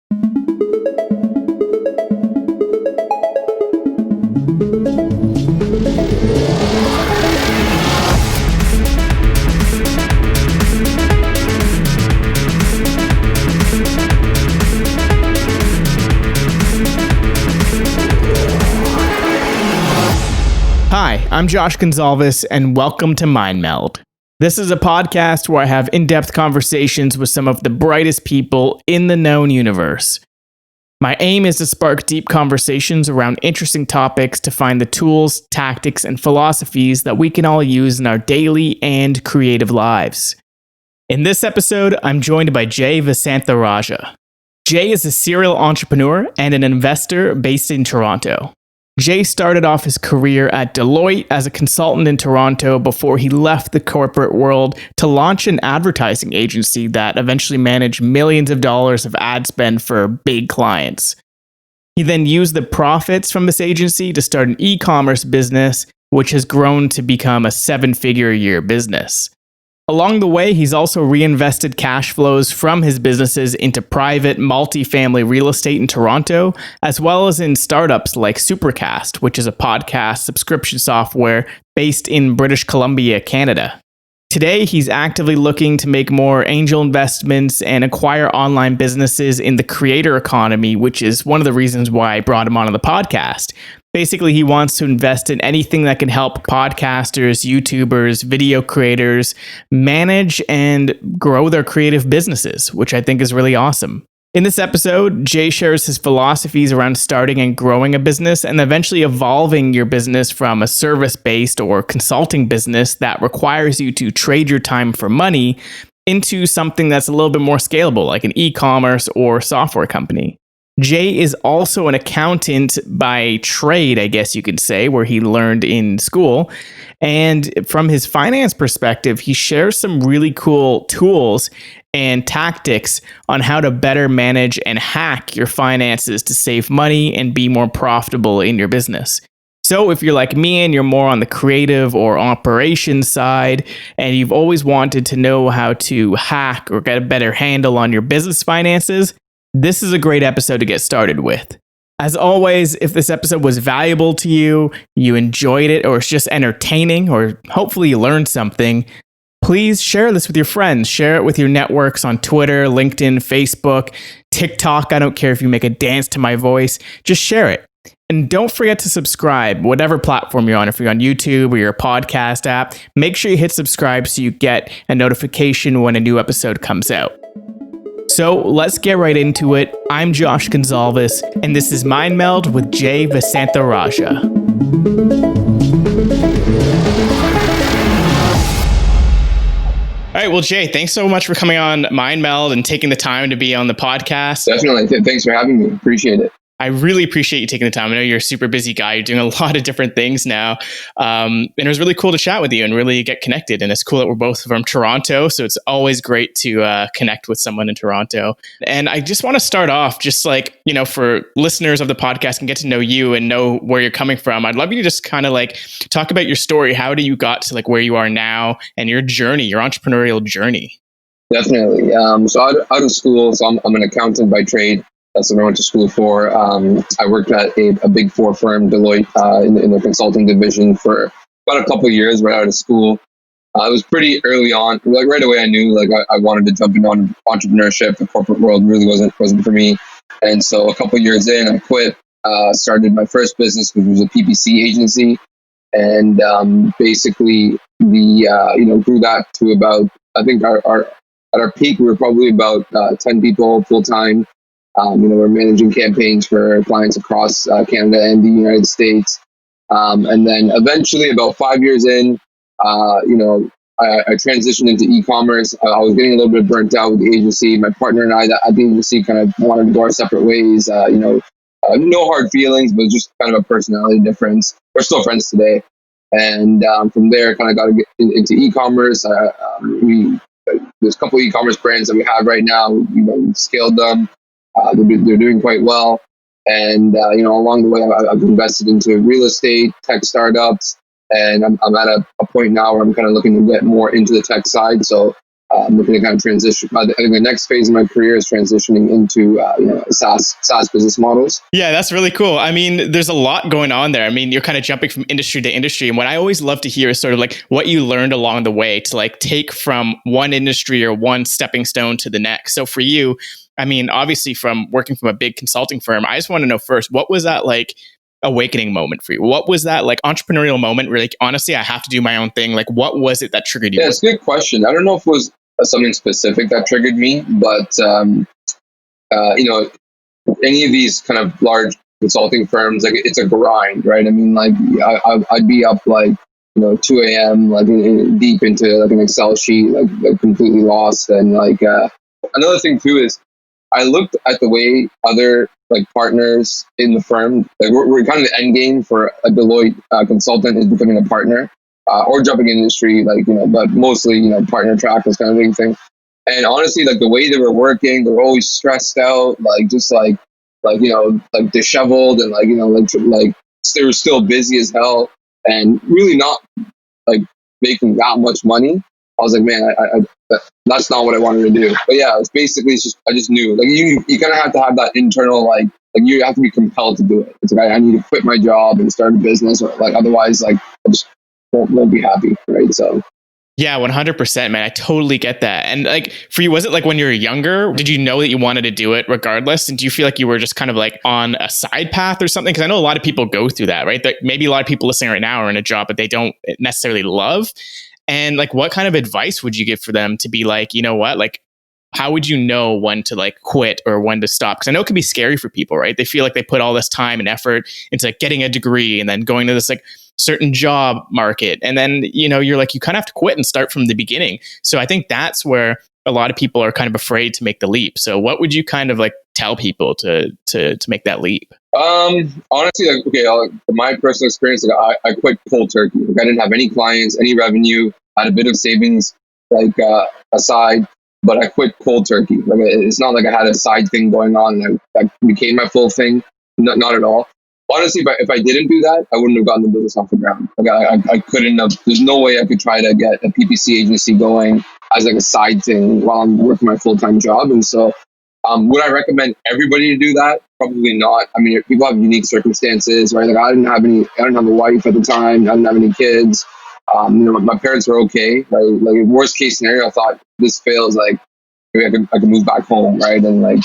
Hi, I'm Josh Gonzalez, and welcome to Meld. This is a podcast where I have in-depth conversations with some of the brightest people in the known universe. My aim is to spark deep conversations around interesting topics to find the tools, tactics, and philosophies that we can all use in our daily and creative lives. In this episode, I'm joined by Jay Vasantharajah. Jay is a serial entrepreneur and an investor based in Toronto. Jay started off his career at Deloitte as a consultant in Toronto before he left the corporate world to launch an advertising agency that eventually managed millions of dollars of ad spend for big clients. He then used the profits from this agency to start an e-commerce business, which has grown to become a 7-figure-a-year business. Along the way, he's also reinvested cash flows from his businesses into private multifamily real estate in Toronto, as well as in startups like Supercast, which is a podcast subscription software based in British Columbia, Canada. Today, he's actively looking to make more angel investments and acquire online businesses in the creator economy, which is one of the reasons why I brought him onto the podcast. Basically, he wants to invest in anything that can help podcasters, YouTubers, video creators manage and grow their creative businesses, which I think is really awesome. In this episode, Jay shares his philosophies around starting and growing a business and eventually evolving your business from a service-based or consulting business that requires you to trade your time for money into something that's a little bit more scalable, like an e-commerce or software company. Jay is also an accountant by trade, I guess you could say, where he learned in school. And from his finance perspective, he shares some really cool tools and tactics on how to better manage and hack your finances to save money and be more profitable in your business. So if you're like me and you're more on the creative or operations side, and you've always wanted to know how to hack or get a better handle on your business finances, this is a great episode to get started with. As always, if this episode was valuable to you, you enjoyed it, or it's just entertaining, or hopefully you learned something, please share this with your friends. Share it with your networks on Twitter, LinkedIn, Facebook, TikTok. I don't care if you make a dance to my voice. Just share it. And don't forget to subscribe, whatever platform you're on. If you're on YouTube or your podcast app, make sure you hit subscribe so you get a notification when a new episode comes out. So let's get right into it. I'm Josh Gonzalez, and this is Meld with Jay Vasantharajah. All right, well, Jay, thanks so much for coming on Meld and taking the time to be on the podcast. Definitely. Thanks for having me. Appreciate it. I really appreciate you taking the time. I know you're a super busy guy. You're doing a lot of different things now. And it was really cool to chat with you and really get connected. And it's cool that we're both from Toronto. So it's always great to connect with someone in Toronto. And I just want to start off just like, for listeners of the podcast and get to know you and know where you're coming from. I'd love you to just kind of like talk about your story. How do you got to like where you are now and your journey, your entrepreneurial journey? Definitely. So out of school, so I'm an accountant by trade. That's what I went to school for. I worked at a big four firm, Deloitte, in the consulting division for about a couple of years right out of school. It was pretty early on. Like right away, I knew like I wanted to jump into entrepreneurship. The corporate world really wasn't for me. And so a couple of years in, I quit. Started my first business, which was a PPC agency, and basically grew that to about, I think at our peak we were probably about 10 people full time. We're managing campaigns for clients across Canada and the United States. And then eventually, about 5 years in, I transitioned into e-commerce. I was getting a little bit burnt out with the agency. My partner and I at the agency kind of wanted to go our separate ways. No hard feelings, but just kind of a personality difference. We're still friends today. And from there, kind of got to get into e-commerce. There's a couple of e-commerce brands that we have right now. We scaled them. They're doing quite well. And, along the way, I've invested into real estate, tech startups, and I'm at a point now where I'm kind of looking to get more into the tech side. So I'm looking to kind of transition. I think the next phase of my career is transitioning into SaaS business models. Yeah, that's really cool. I mean, there's a lot going on there. I mean, you're kind of jumping from industry to industry. And what I always love to hear is sort of like what you learned along the way to like take from one industry or one stepping stone to the next. So for you, I mean, obviously from working from a big consulting firm, I just want to know first, what was that like awakening moment for you? What was that like entrepreneurial moment where like, honestly, I have to do my own thing? Like, what was it that triggered you? Yeah, it's a good question. I don't know if it was something specific that triggered me, but any of these kind of large consulting firms, like it's a grind, right? I mean, like I'd be up like 2 a.m. like deep into like an Excel sheet, like completely lost. And like another thing too is I looked at the way other like partners in the firm, like we're kind of the end game for a Deloitte consultant is becoming a partner or jumping in industry, like but mostly partner track is kind of a big thing. And honestly, like the way they were working, they were always stressed out, like just like disheveled, and like they were still busy as hell, and really not like making that much money. I was like, man, that's not what I wanted to do. But yeah, it's just I just knew like you kind of have to have that internal like you have to be compelled to do it. It's like I need to quit my job and start a business, or like otherwise like I just won't be happy, right? So. Yeah, 100%, man. I totally get that. And like for you, was it like when you were younger, did you know that you wanted to do it regardless? And do you feel like you were just kind of like on a side path or something? Because I know a lot of people go through that, right? That maybe a lot of people listening right now are in a job that they don't necessarily love. And like, what kind of advice would you give for them to be like, you know what, like, how would you know when to like quit or when to stop? Because I know it can be scary for people, right? They feel like they put all this time and effort into like getting a degree and then going to this like certain job market. And then, you're like, you kind of have to quit and start from the beginning. So I think that's where a lot of people are kind of afraid to make the leap. So what would you kind of like tell people to make that leap? Honestly, like, okay, my personal experience, like, I quit cold turkey. Like, I didn't have any clients, any revenue, had a bit of savings, like, aside, but I quit cold turkey. Like, it's not like I had a side thing going on. That became my full thing. Not at all. Honestly, if I didn't do that, I wouldn't have gotten the business off the ground. Like I couldn't have. There's no way I could try to get a PPC agency going as like a side thing while I'm working my full-time job. And so, would I recommend everybody to do that? Probably not. I mean, people have unique circumstances, right? Like I didn't have a wife at the time. I didn't have any kids. My parents were okay. Right? Like worst case scenario, I thought this fails. Like maybe I could move back home, right? And like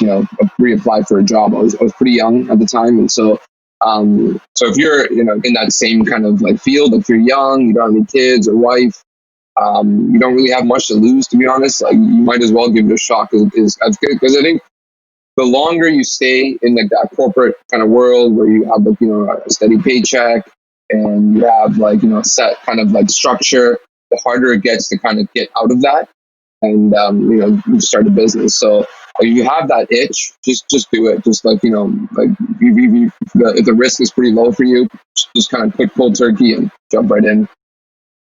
reapply for a job. I was pretty young at the time, and so. So if you're, in that same kind of like field, if you're young, you don't have any kids or wife, you don't really have much to lose, to be honest. Like you might as well give it a shot because I think the longer you stay in like that corporate kind of world where you have like, a steady paycheck and you have like, set kind of like structure, the harder it gets to kind of get out of that and, start a business. So if you have that itch, just do it. Just like, like if the risk is pretty low for you, just kind of quit cold turkey and jump right in.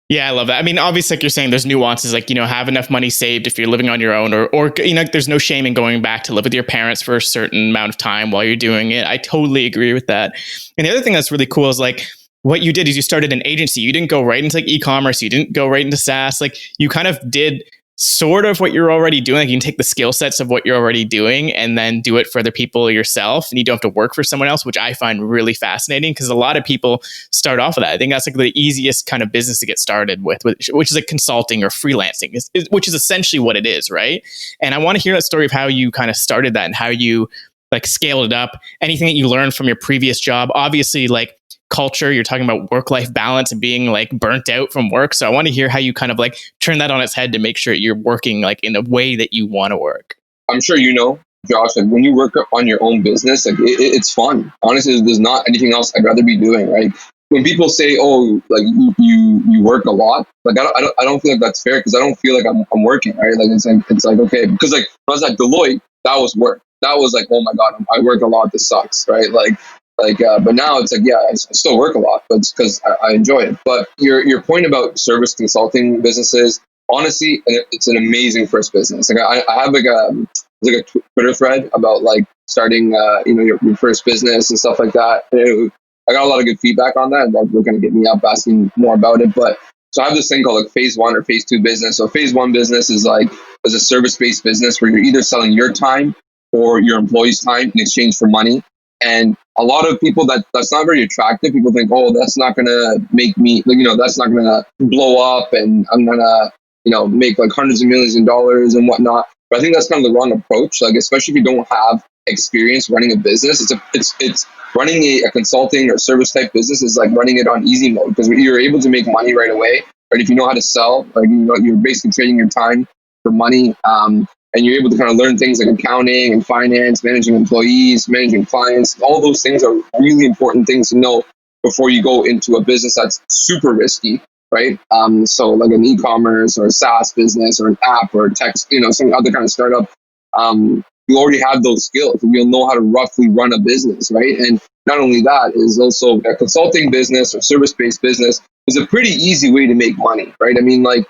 Yeah, I love that. I mean, obviously, like you're saying, there's nuances, like, have enough money saved if you're living on your own or there's no shame in going back to live with your parents for a certain amount of time while you're doing it. I totally agree with that. And the other thing that's really cool is like, what you did is you started an agency. You didn't go right into like e-commerce. You didn't go right into SaaS. Like you kind of did sort of what you're already doing. Like you can take the skill sets of what you're already doing and then do it for other people yourself. And you don't have to work for someone else, which I find really fascinating because a lot of people start off with that. I think that's like the easiest kind of business to get started with which is like consulting or freelancing, which is essentially what it is, right? And I want to hear that story of how you kind of started that and how you like scaled it up. Anything that you learned from your previous job, obviously like culture, you're talking about work-life balance and being like burnt out from work. So I want to hear how you kind of like turn that on its head to make sure you're working like in a way that you want to work. I'm sure Josh, like when you work on your own business, like it's fun. Honestly, there's not anything else I'd rather be doing, right? When people say, "Oh, like you work a lot," like I don't feel like that's fair because I don't feel like I'm working, right? Like it's like okay, because like when I was at Deloitte, that was work. That was like, oh my god, I work a lot. This sucks, right? But now it's like, yeah, I still work a lot, but it's because I enjoy it. But your point about service consulting businesses, honestly, it's an amazing first business. Like I have like a Twitter thread about like starting, your first business and stuff like that. I got a lot of good feedback on that. They're going to get me up asking more about it. But So I have this thing called like phase 1 or phase 2 business. So phase 1 business is a service-based business where you're either selling your time or your employees' time in exchange for money. And a lot of people that's not very attractive. People think, oh, that's not gonna make me, that's not gonna blow up, and I'm gonna, make like hundreds of millions of dollars and whatnot. But I think that's kind of the wrong approach. Like, especially if you don't have experience running a business, it's running a consulting or service type business is like running it on easy mode, because you're able to make money right away. Right, if you know how to sell, like you're basically trading your time for money. And you're able to kind of learn things like accounting and finance, managing employees, managing clients. All those things are really important things to know before you go into a business that's super risky, right? So like an e-commerce or a SaaS business or an app or a tech, some other kind of startup, you already have those skills. You'll know how to roughly run a business, right? And not only that, is also a consulting business or service-based business is a pretty easy way to make money, right? I mean, like,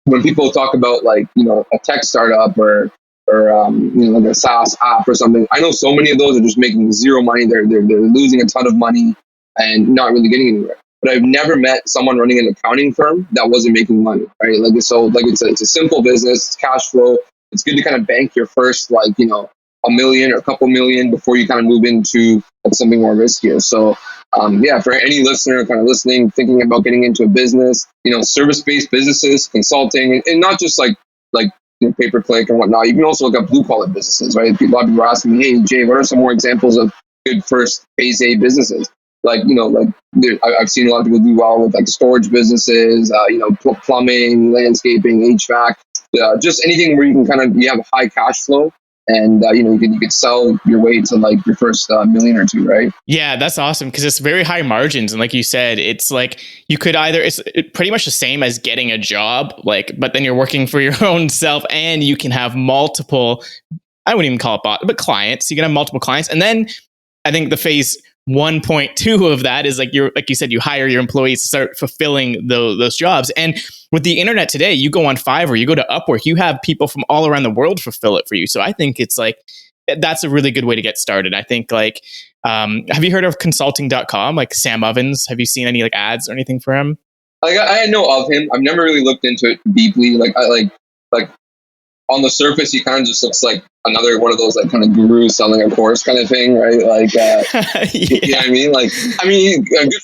when people talk about like, a tech startup or like a SaaS app or something, I know so many of those are just making zero money. They're losing a ton of money and not really getting anywhere. But I've never met someone running an accounting firm that wasn't making money, right? Like, so like it's a simple business, it's cash flow. It's good to kind of bank your first, like, $1 million or a couple million before you kind of move into something more riskier. So for any listener kind of listening, thinking about getting into a business, service-based businesses, consulting, and not just like pay-per-click and whatnot. You can also look at blue-collar businesses, right? A lot of people are asking me, hey, Jay, what are some more examples of good first phase A businesses? Like, I've seen a lot of people do well with like storage businesses, plumbing, landscaping, HVAC, just anything where you can you have high cash flow. And you could sell your way to like your first million or two, right? Yeah, that's awesome, because it's very high margins, and like you said, it's like you could it's pretty much the same as getting a job, like, but then you're working for your own self, and you can have multiple. I wouldn't even call it bot, but clients. You can have multiple clients, and then I think the phase 1.2 of that is like you said, you hire your employees to start fulfilling those jobs. And with the internet today, you go on Fiverr, you go to Upwork, you have people from all around the world fulfill it for you. So I think it's like, that's a really good way to get started. I think like, have you heard of consulting.com? Like Sam Ovens, have you seen any like ads or anything for him? Like I know of him. I've never really looked into it deeply. Like on the surface, he kind of just looks like another one of those like kind of gurus selling a course kind of thing, right? Like, You know what I mean? Like,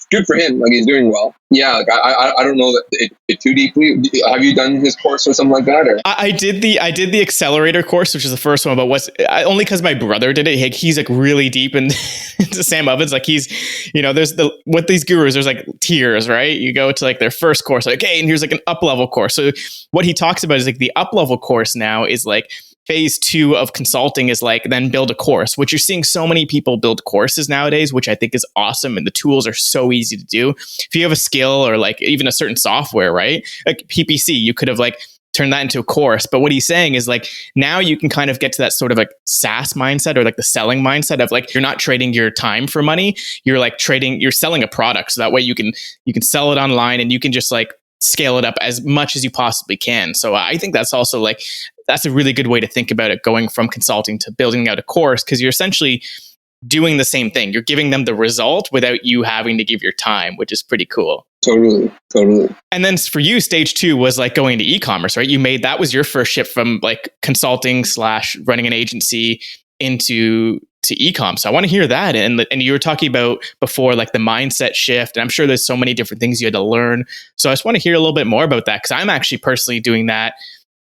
good for him. Like, he's doing well. Yeah, like I don't know that it too deeply. Have you done his course or something like that? Or I did the accelerator course, which is the first one, but only because my brother did it. He's like really deep into Sam Ovens. Like he's, there's with these gurus, there's like tiers, right? You go to like their first course, like, okay, and here's like an up level course. So what he talks about is like the up level course now is like phase 2 of consulting is like then build a course, which you're seeing so many people build courses nowadays, which I think is awesome. And the tools are so easy to do. If you have a skill or like even a certain software, right? Like PPC, you could have like turned that into a course. But what he's saying is like, now you can kind of get to that sort of like SaaS mindset or like the selling mindset of like, you're not trading your time for money. You're like you're selling a product. So that way you can sell it online, and you can just like scale it up as much as you possibly can. So I think that's also like, that's a really good way to think about it, going from consulting to building out a course, because you're essentially doing the same thing. You're giving them the result without you having to give your time, which is pretty cool. Totally. And then for you, stage 2 was like going to e-commerce, right? That was your first shift from like consulting / running an agency into e-com. So I want to hear that. And you were talking about before, like the mindset shift. And I'm sure there's so many different things you had to learn. So I just want to hear a little bit more about that, because I'm actually personally doing that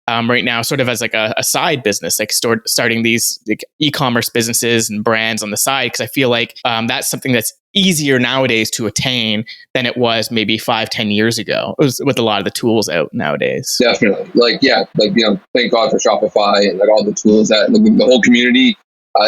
right now, sort of as like a side business, like starting these like e-commerce businesses and brands on the side, because I feel like that's something that's easier nowadays to attain than it was maybe 5-10 years ago. It was with a lot of the tools out nowadays. Definitely. Thank God for Shopify and like all the tools that like, the whole community,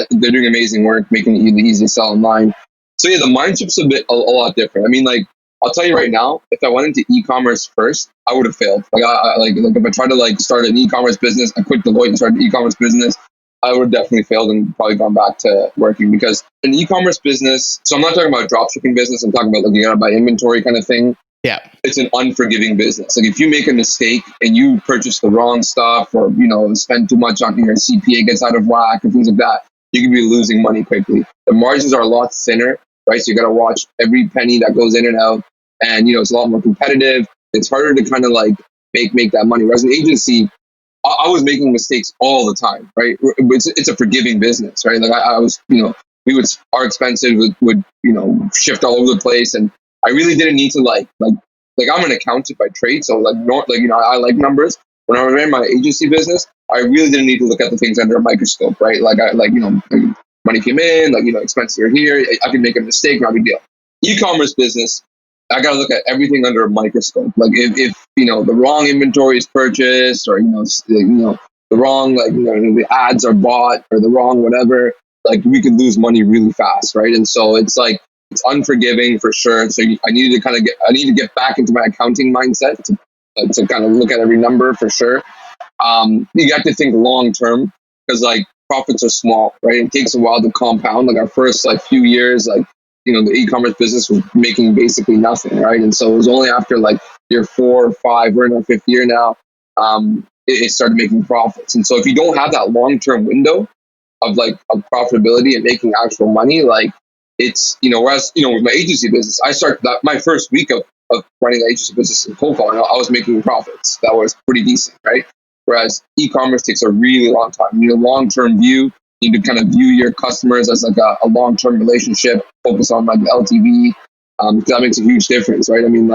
they're doing amazing work, making it easy to sell online. So yeah, the mindset's a lot different. I mean, like, I'll tell you right now, if I went into e-commerce first, I would have failed. Like, if I tried to like start an e-commerce business, I quit Deloitte and started an e-commerce business, I would have definitely failed and probably gone back to working, because an e-commerce business, so I'm not talking about a dropshipping business, I'm talking about like you gotta buy inventory kind of thing. Yeah. It's an unforgiving business. Like if you make a mistake and you purchase the wrong stuff, or, spend too much on your CPA gets out of whack and things like that, you could be losing money quickly. The margins are a lot thinner, right? So you got to watch every penny that goes in and out. And, it's a lot more competitive. It's harder to kind of like make that money. Whereas an agency, I was making mistakes all the time, right? It's a forgiving business, right? Like I was, our expenses would shift all over the place, and I really didn't need to like I'm an accountant by trade, so I like numbers. When I ran my agency business, I really didn't need to look at the things under a microscope, right? Money came in, expenses are here. I could make a mistake, not a big deal. E-commerce business, I got to look at everything under a microscope. Like if the wrong inventory is purchased, or the wrong the ads are bought, or the wrong whatever, like we could lose money really fast, right? And so it's unforgiving for sure. So I needed to get back into my accounting mindset to kind of look at every number for sure. You have to think long term, because profits are small, right? It takes a while to compound. Like our first few years, the e-commerce business was making basically nothing, right? And so it was only after year 4 or 5, we're in our 5th year now, it started making profits. And so if you don't have that long-term window of profitability and making actual money, it's, whereas, with my agency business, I started my first week of running the agency business in cold calling, I was making profits. That was pretty decent, right? Whereas e-commerce takes a really long time. You need a long-term view. You need to kind of view your customers as a long-term relationship, focus on LTV. That makes a huge difference, right? I mean,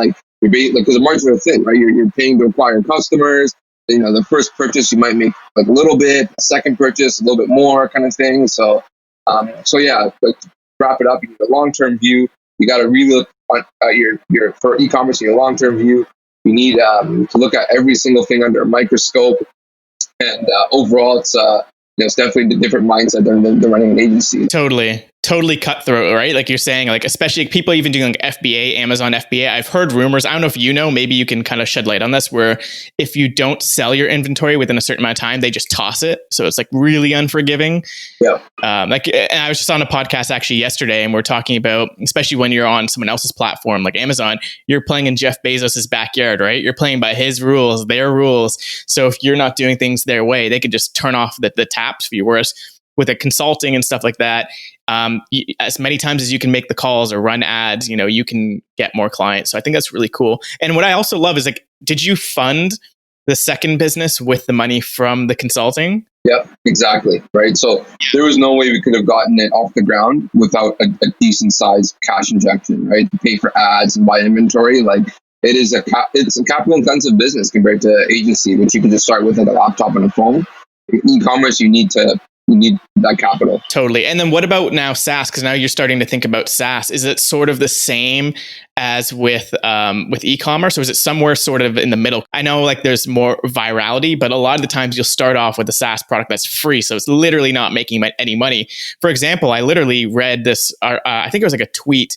because the margins are thin, right? You're paying to acquire customers. The first purchase you might make a little bit, second purchase a little bit more, kind of thing. So yeah, to wrap it up, you need a long-term view. You got to really look at your for e-commerce, you need a long-term view. You need to look at every single thing under a microscope, and overall, it's definitely a different mindset than running an agency. Totally cutthroat, right? Like you're saying, especially people even doing FBA, Amazon FBA. I've heard rumors. I don't know if maybe you can kind of shed light on this, where if you don't sell your inventory within a certain amount of time, they just toss it. So it's really unforgiving. Yeah. And I was just on a podcast actually yesterday, and we're talking about, especially when you're on someone else's platform like Amazon, you're playing in Jeff Bezos's backyard, right? You're playing by his rules, their rules. So if you're not doing things their way, they could just turn off the taps for you. Whereas with a consulting and stuff like that, as many times as you can make the calls or run ads, you can get more clients. So I think that's really cool. And what I also love is did you fund the second business with the money from the consulting? Yep, exactly. Right. So there was no way we could have gotten it off the ground without a decent sized cash injection, right? To pay for ads and buy inventory. It's a capital intensive business compared to agency, which you can just start with a laptop and a phone. E-commerce, you need that capital. Totally. And then what about now SaaS? Because now you're starting to think about SaaS. Is it sort of the same as with e-commerce, or is it somewhere sort of in the middle? I know there's more virality, but a lot of the times you'll start off with a SaaS product that's free. So it's literally not making any money. For example, I literally read this, I think it was a tweet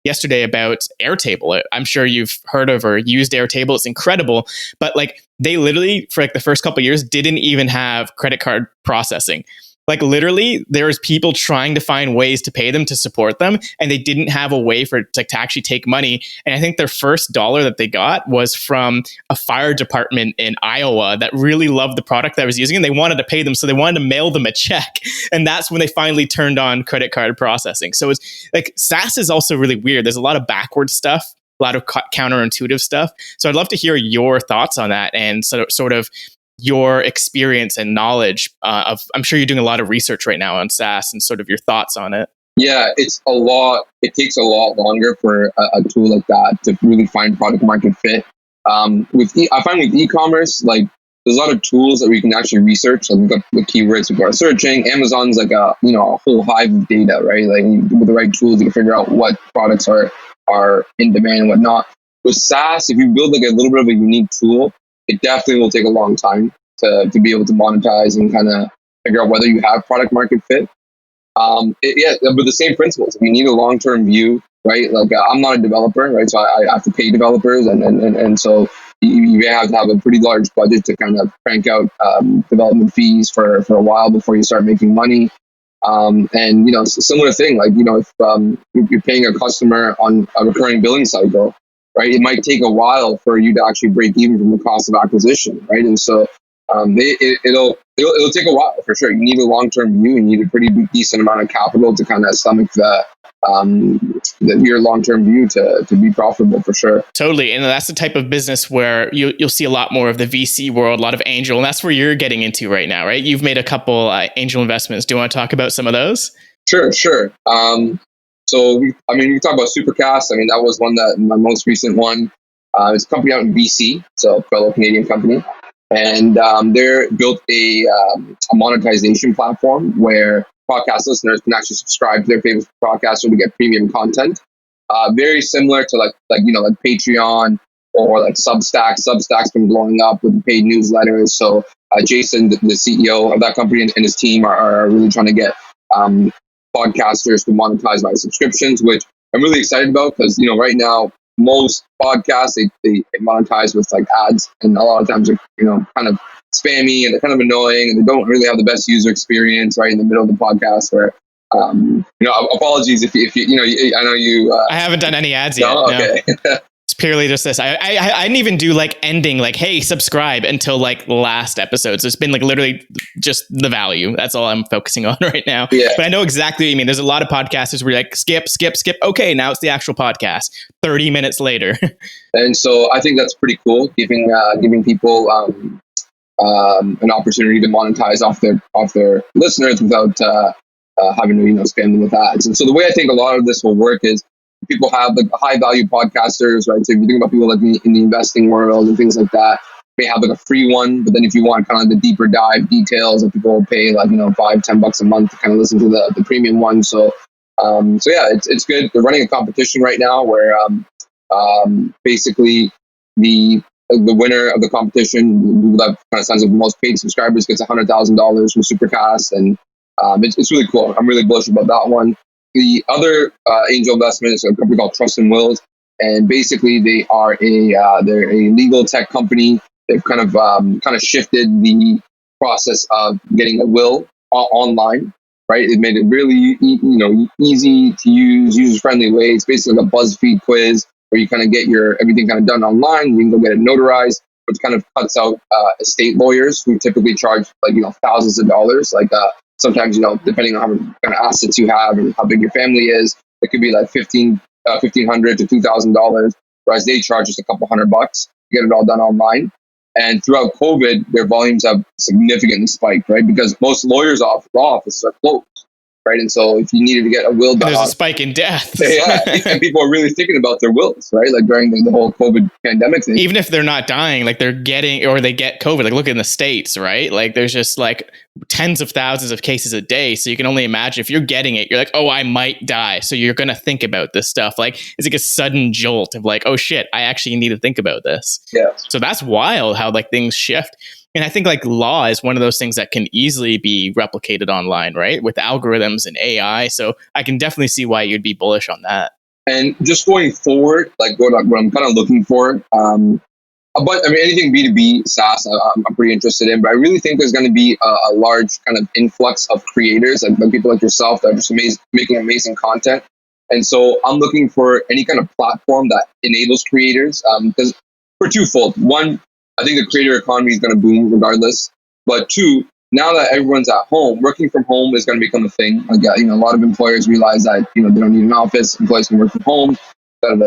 yesterday about Airtable. I'm sure you've heard of or used Airtable. It's incredible. But they literally, for the first couple of years, didn't even have credit card processing. Literally, there was people trying to find ways to pay them to support them, and they didn't have a way for it to actually take money. And I think their first dollar that they got was from a fire department in Iowa that really loved the product that I was using, and they wanted to pay them, so they wanted to mail them a check. And that's when they finally turned on credit card processing. So it's SaaS is also really weird. There's a lot of backward stuff, a lot of counterintuitive stuff. So I'd love to hear your thoughts on that, and sort of your experience and knowledge I'm sure you're doing a lot of research right now on SaaS, and sort of your thoughts on it. Yeah, it takes a lot longer for a tool like that to really find product market fit. I find with e-commerce, there's a lot of tools that we can actually research. We've got the keywords we are searching. Amazon's a whole hive of data, right? With the right tools, you can figure out what products are in demand and whatnot. With SaaS, if you build a little bit of a unique tool, it definitely will take a long time to be able to monetize and kind of figure out whether you have product market fit. But the same principles. You need a long-term view, right? I'm not a developer, right? So I have to pay developers, and so you have to have a pretty large budget to kind of crank out development fees for a while before you start making money. Similar thing, if you're paying a customer on a recurring billing cycle, right? It might take a while for you to actually break even from the cost of acquisition, right? And so it'll take a while for sure. You need a long-term view. You need a pretty decent amount of capital to kind of stomach the your long-term view to be profitable for sure. Totally. And that's the type of business where you'll see a lot more of the VC world, a lot of angel, and that's where you're getting into right now, right? You've made a couple angel investments. Do you want to talk about some of those? Sure. So we talk about Supercast. I mean, that was my most recent one. It's a company out in BC, so a fellow Canadian company. And they're built a monetization platform where podcast listeners can actually subscribe to their favorite podcaster to get premium content. Very similar to like Patreon or like Substack. Substack's been blowing up with paid newsletters. So Jason, the CEO of that company, and his team are really trying to get podcasters to monetize by subscriptions, which I'm really excited about because, right now, most podcasts, they monetize with like ads, and a lot of times they're, kind of spammy and they're kind of annoying and they don't really have the best user experience right in the middle of the podcast where, apologies if you, I know you. I haven't done any ads yet. No? Okay. No. It's purely just this. I didn't even do like ending, like, hey, subscribe until like last episode. So it's been like literally just the value. That's all I'm focusing on right now. Yeah. But I know exactly what you mean. There's a lot of podcasters where you're like, skip. Okay, now it's the actual podcast. 30 minutes later. And so I think that's pretty cool, giving people an opportunity to monetize off their listeners without having to spam them with ads. And so the way I think a lot of this will work is people have like high value podcasters, right? So if you think about people like in the investing world and things like that, may have like a free one, but then if you want kind of the deeper dive details, that people will pay like $5-10 a month to kind of listen to the premium one. So yeah, it's good. They're running a competition right now where basically the winner of the competition that kind of signs up the most paid subscribers gets $100,000 from Supercast, and it's really cool. I'm really bullish about that one. The other angel investment is a company called Trust and Wills, and basically they are they're a legal tech company. They've kind of shifted the process of getting a will online, right? It made it really easy to use, user friendly way. It's basically like a BuzzFeed quiz where you kind of get your everything kind of done online. You can go get it notarized, which kind of cuts out estate lawyers who typically charge like thousands of dollars. Like sometimes depending on how many kind of assets you have and how big your family is, it could be like $1,500 to $2,000, whereas they charge just a couple $100 to get it all done online. And throughout COVID, their volumes have significantly spiked, right? Because most lawyers' law offices are closed, right? And so if you needed to get a will done, there's a spike in death. Yeah, and people are really thinking about their wills, right? Like during the whole COVID pandemic thing. Even if they're not dying, like they're getting, or they get COVID, like look in the States, right? Like there's just like tens of thousands of cases a day. So you can only imagine if you're getting it, you're like, oh, I might die. So you're going to think about this stuff. Like it's like a sudden jolt of like, oh shit, I actually need to think about this. Yeah. So that's wild how like things shift. And I think like law is one of those things that can easily be replicated online, right? With algorithms and AI. So I can definitely see why you'd be bullish on that. And just going forward, like what I'm kind of looking for, but I mean, anything B2B SaaS, I'm pretty interested in, but I really think there's going to be a large kind of influx of creators, like people like yourself that are just making amazing content. And so I'm looking for any kind of platform that enables creators, because for twofold. One, I think the creator economy is going to boom regardless. But two, now that everyone's at home, working from home is going to become a thing. Like, a lot of employers realize that, they don't need an office. Employees can work from home, But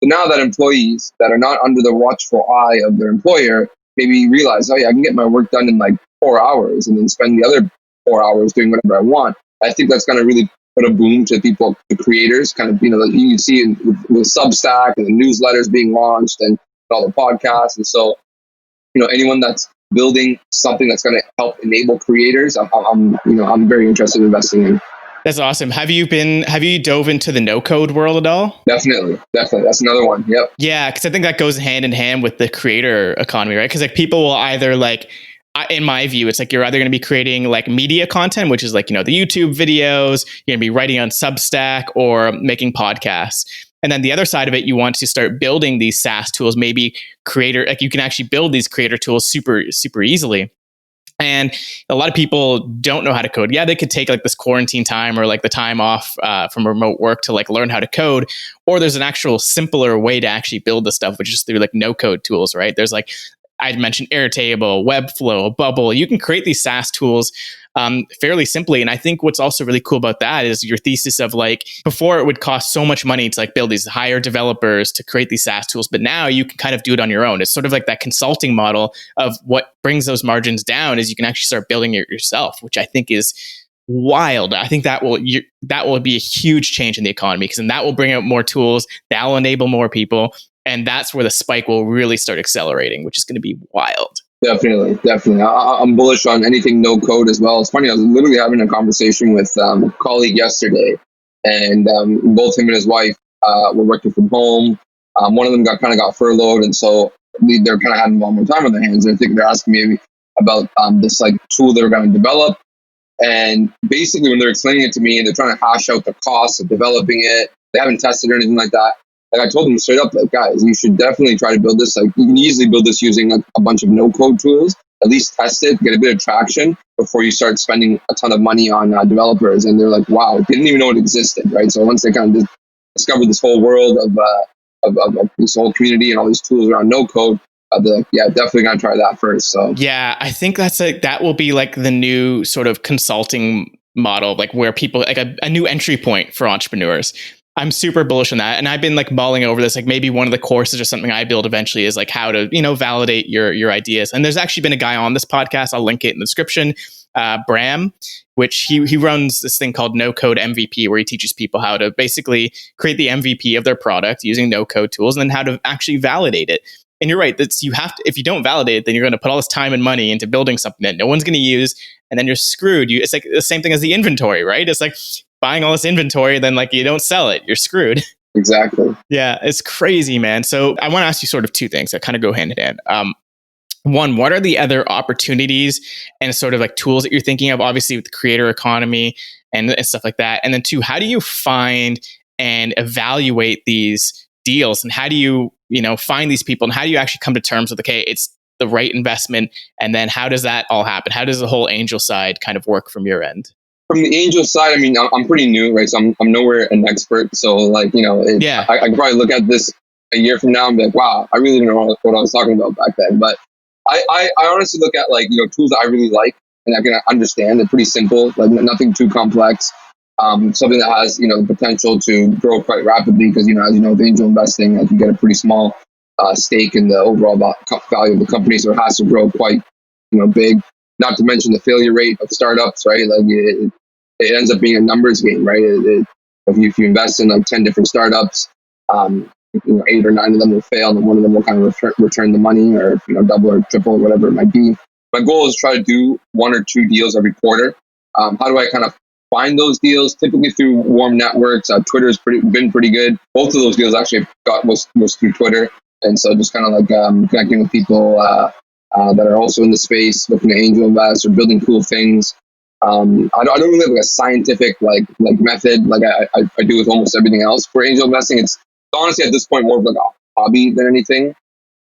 now that employees that are not under the watchful eye of their employer maybe realize, oh yeah, I can get my work done in like 4 hours and then spend the other 4 hours doing whatever I want. I think that's going to really put a boom to people, to creators, kind of, you see with Substack and the newsletters being launched and all the podcasts. And so, anyone that's building something that's going to help enable creators, I'm very interested in investing in. That's awesome. Have you dove into the NoCode world at all? Definitely. That's another one. Yep. Yeah, because I think that goes hand in hand with the creator economy, right? Because like people will either like, in my view, it's like you're either going to be creating like media content, which is like, the YouTube videos, you're going to be writing on Substack or making podcasts. And then the other side of it, you want to start building these SaaS tools, maybe like you can actually build these creator tools super, super easily. And a lot of people don't know how to code. Yeah, they could take like this quarantine time or like the time off from remote work to like learn how to code. Or there's an actual simpler way to actually build the stuff, which is through like no code tools, right? There's like I'd mentioned Airtable, Webflow, Bubble. You can create these SaaS tools fairly simply. And I think what's also really cool about that is your thesis of like, before it would cost so much money to like build these, hire developers to create these SaaS tools, but now you can kind of do it on your own. It's sort of like that consulting model of what brings those margins down is you can actually start building it yourself, which I think is wild. I think that will be a huge change in the economy, because then that will bring out more tools, that will enable more people, and that's where the spike will really start accelerating, which is going to be wild. Definitely. I'm bullish on anything NoCode as well. It's funny, I was literally having a conversation with a colleague yesterday, and both him and his wife were working from home. One of them got furloughed, and so they're kind of having a lot more time on their hands. I think they're asking me about this like tool they were going to develop. And basically, when they're explaining it to me and they're trying to hash out the costs of developing it, they haven't tested or anything like that. Like I told them straight up, like, guys, you should definitely try to build this. Like, you can easily build this using like a bunch of no-code tools. At least test it, get a bit of traction before you start spending a ton of money on developers. And they're like, wow, didn't even know it existed, right? So once they kind of discovered this whole world of this whole community and all these tools around no-code, they're like, yeah, definitely gonna try that first. So yeah, I think that will be like the new sort of consulting model, like where people like a new entry point for entrepreneurs. I'm super bullish on that. And I've been like mulling over this, like maybe one of the courses or something I build eventually is like how to, validate your ideas. And there's actually been a guy on this podcast, I'll link it in the description, Bram, which he runs this thing called NoCode MVP, where he teaches people how to basically create the MVP of their product using NoCode tools, and then how to actually validate it. And you're right, you have to, if you don't validate it, then you're going to put all this time and money into building something that no one's going to use, and then you're screwed. It's like the same thing as the inventory, right? It's like buying all this inventory, then like you don't sell it, you're screwed. Exactly. Yeah, it's crazy, man. So I want to ask you sort of two things that kind of go hand in hand. One, what are the other opportunities and sort of like tools that you're thinking of, obviously with the creator economy and stuff like that? And then two, how do you find and evaluate these deals, and how do you find these people, and how do you actually come to terms with, okay, it's the right investment? And then how does that all happen? How does the whole angel side kind of work from your end? From the angel side, I mean, I'm pretty new, right? So I'm nowhere an expert. So like, I can probably look at this a year from now and be like, wow, I really didn't know what I was talking about back then. But I honestly look at like, tools that I really like and I can understand. They're pretty simple, like nothing too complex. Something that has, the potential to grow quite rapidly, because, as you know, with angel investing, I can get a pretty small stake in the overall value of the company. So it has to grow quite, big. Not to mention the failure rate of startups, right? Like it ends up being a numbers game, right? If you invest in like 10 different startups, 8 or 9 of them will fail, and one of them will kind of return the money, or double or triple, whatever it might be. My goal is to try to do 1 or 2 deals every quarter. How do I kind of find those deals? Typically through warm networks. Twitter's been pretty good. Both of those deals actually was through Twitter, and so just kind of like connecting with people that are also in the space, looking to angel invest or building cool things. I don't really have like a scientific like method like I do with almost everything else for angel investing. It's honestly at this point more of like a hobby than anything.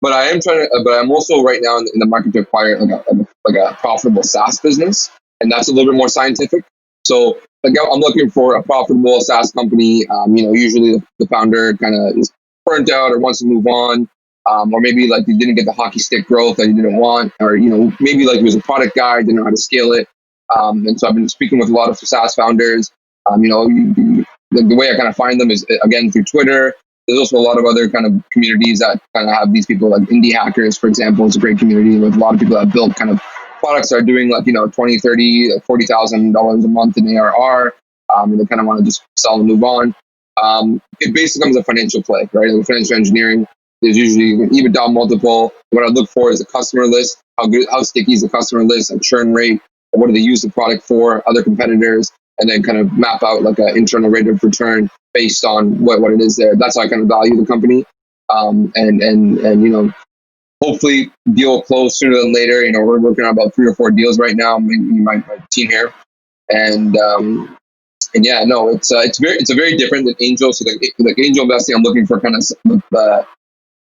But I am but I'm also right now in the market to acquire like a profitable SaaS business, and that's a little bit more scientific. So like I'm looking for a profitable SaaS company. Usually the founder kind of is burnt out or wants to move on. Or maybe like you didn't get the hockey stick growth that you didn't want, or maybe like he was a product guy, didn't know how to scale it. And so I've been speaking with a lot of SaaS founders. The way I kind of find them is again through Twitter. There's also a lot of other kind of communities that kind of have these people, like IndieHackers, for example. It's a great community with a lot of people that build kind of products that are doing like $20,000, $30,000, $40,000 a month in ARR. And they kind of want to just sell and move on. It basically becomes a financial play, right? Like financial engineering. There's usually an EBITDA multiple. What I look for is a customer list. How sticky is the customer list? A churn rate. What do they use the product for? Other competitors, and then kind of map out like an internal rate of return based on what it is there. That's how I kind of value the company. And hopefully deal will close sooner than later. We're working on about 3 or 4 deals right now. My team here, and yeah, no, it's a very different than angel. So like angel investing, I'm looking for kind of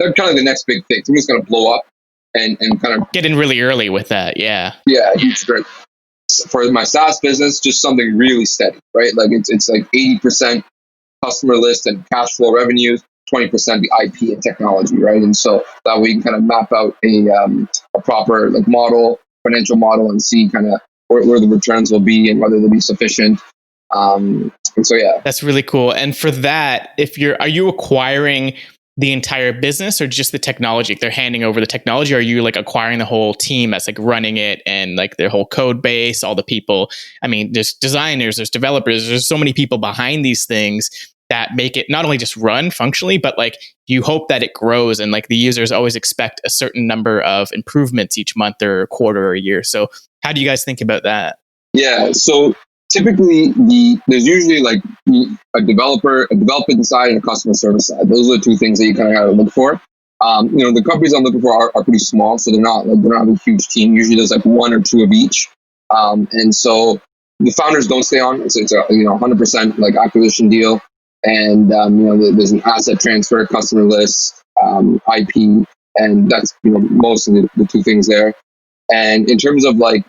they're kind of the next big thing. Something's going to blow up and kind of get in really early with that. Yeah, huge growth. For my SaaS business, just something really steady, right? Like it's like 80% customer list and cash flow revenues, 20% the IP and technology, right? And so that way you can kind of map out a proper like model, financial model, and see kind of where the returns will be and whether they'll be sufficient. And so, yeah. That's really cool. And for that, are you acquiring the entire business or just the technology? If they're handing over the technology, are you like acquiring the whole team that's like running it and like their whole code base, all the people? I mean, there's designers, there's developers, there's so many people behind these things that make it not only just run functionally, but like you hope that it grows and like the users always expect a certain number of improvements each month or quarter or year. So how do you guys think about that? Yeah. So typically there's usually like a development side and a customer service side. Those are the two things that you kind of got to look for. The companies I'm looking for are pretty small, so they're not a huge team. Usually there's like one or two of each. And so the founders don't stay on. It's a 100% like acquisition deal. And there's an asset transfer, customer list, IP, and that's most of the two things there. And in terms of like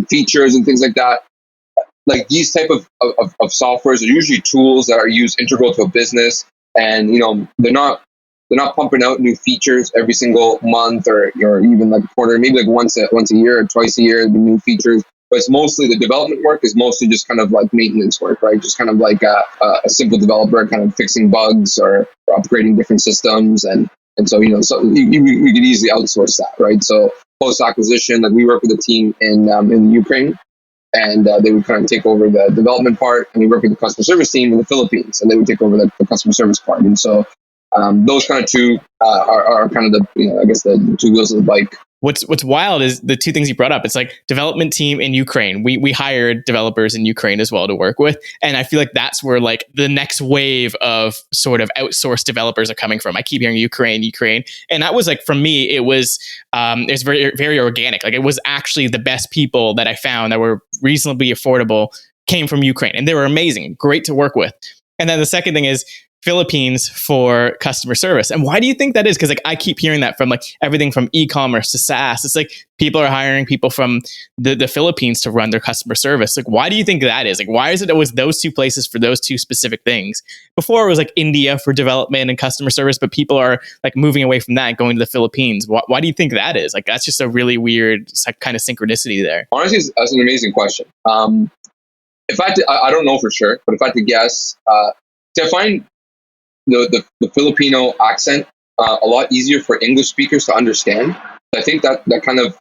features and things like that, like these type of softwares are usually tools that are used integral to a business, and they're not pumping out new features every single month or even like a quarter, maybe like once a year or twice a year, the new features. But it's mostly the development work is mostly just kind of like maintenance work, right? Just kind of like a simple developer kind of fixing bugs or upgrading different systems, and so so you could easily outsource that, right? So post acquisition, like we work with a team in Ukraine, and they would kind of take over the development part, and we work with the customer service team in the Philippines, and they would take over the customer service part. And so those kind of two are kind of the two wheels of the bike. What's wild is the two things you brought up. It's like development team in Ukraine. We hired developers in Ukraine as well to work with. And I feel like that's where like the next wave of sort of outsourced developers are coming from. I keep hearing Ukraine. And that was like, for me, it was very, very organic. Like it was actually the best people that I found that were reasonably affordable came from Ukraine, and they were amazing, great to work with. And then the second thing is Philippines for customer service. And why do you think that is? Because like I keep hearing that from like everything from e-commerce to SaaS. It's like people are hiring people from the Philippines to run their customer service. Like, why do you think that is? Like, why is it always those two places for those two specific things? Before it was like India for development and customer service, but people are like moving away from that and going to the Philippines. Why do you think that is? Like, that's just a really weird kind of synchronicity there. Honestly, that's an amazing question. If I had to, I don't know for sure, but if I had to guess, I find the Filipino accent a lot easier for English speakers to understand. I think that kind of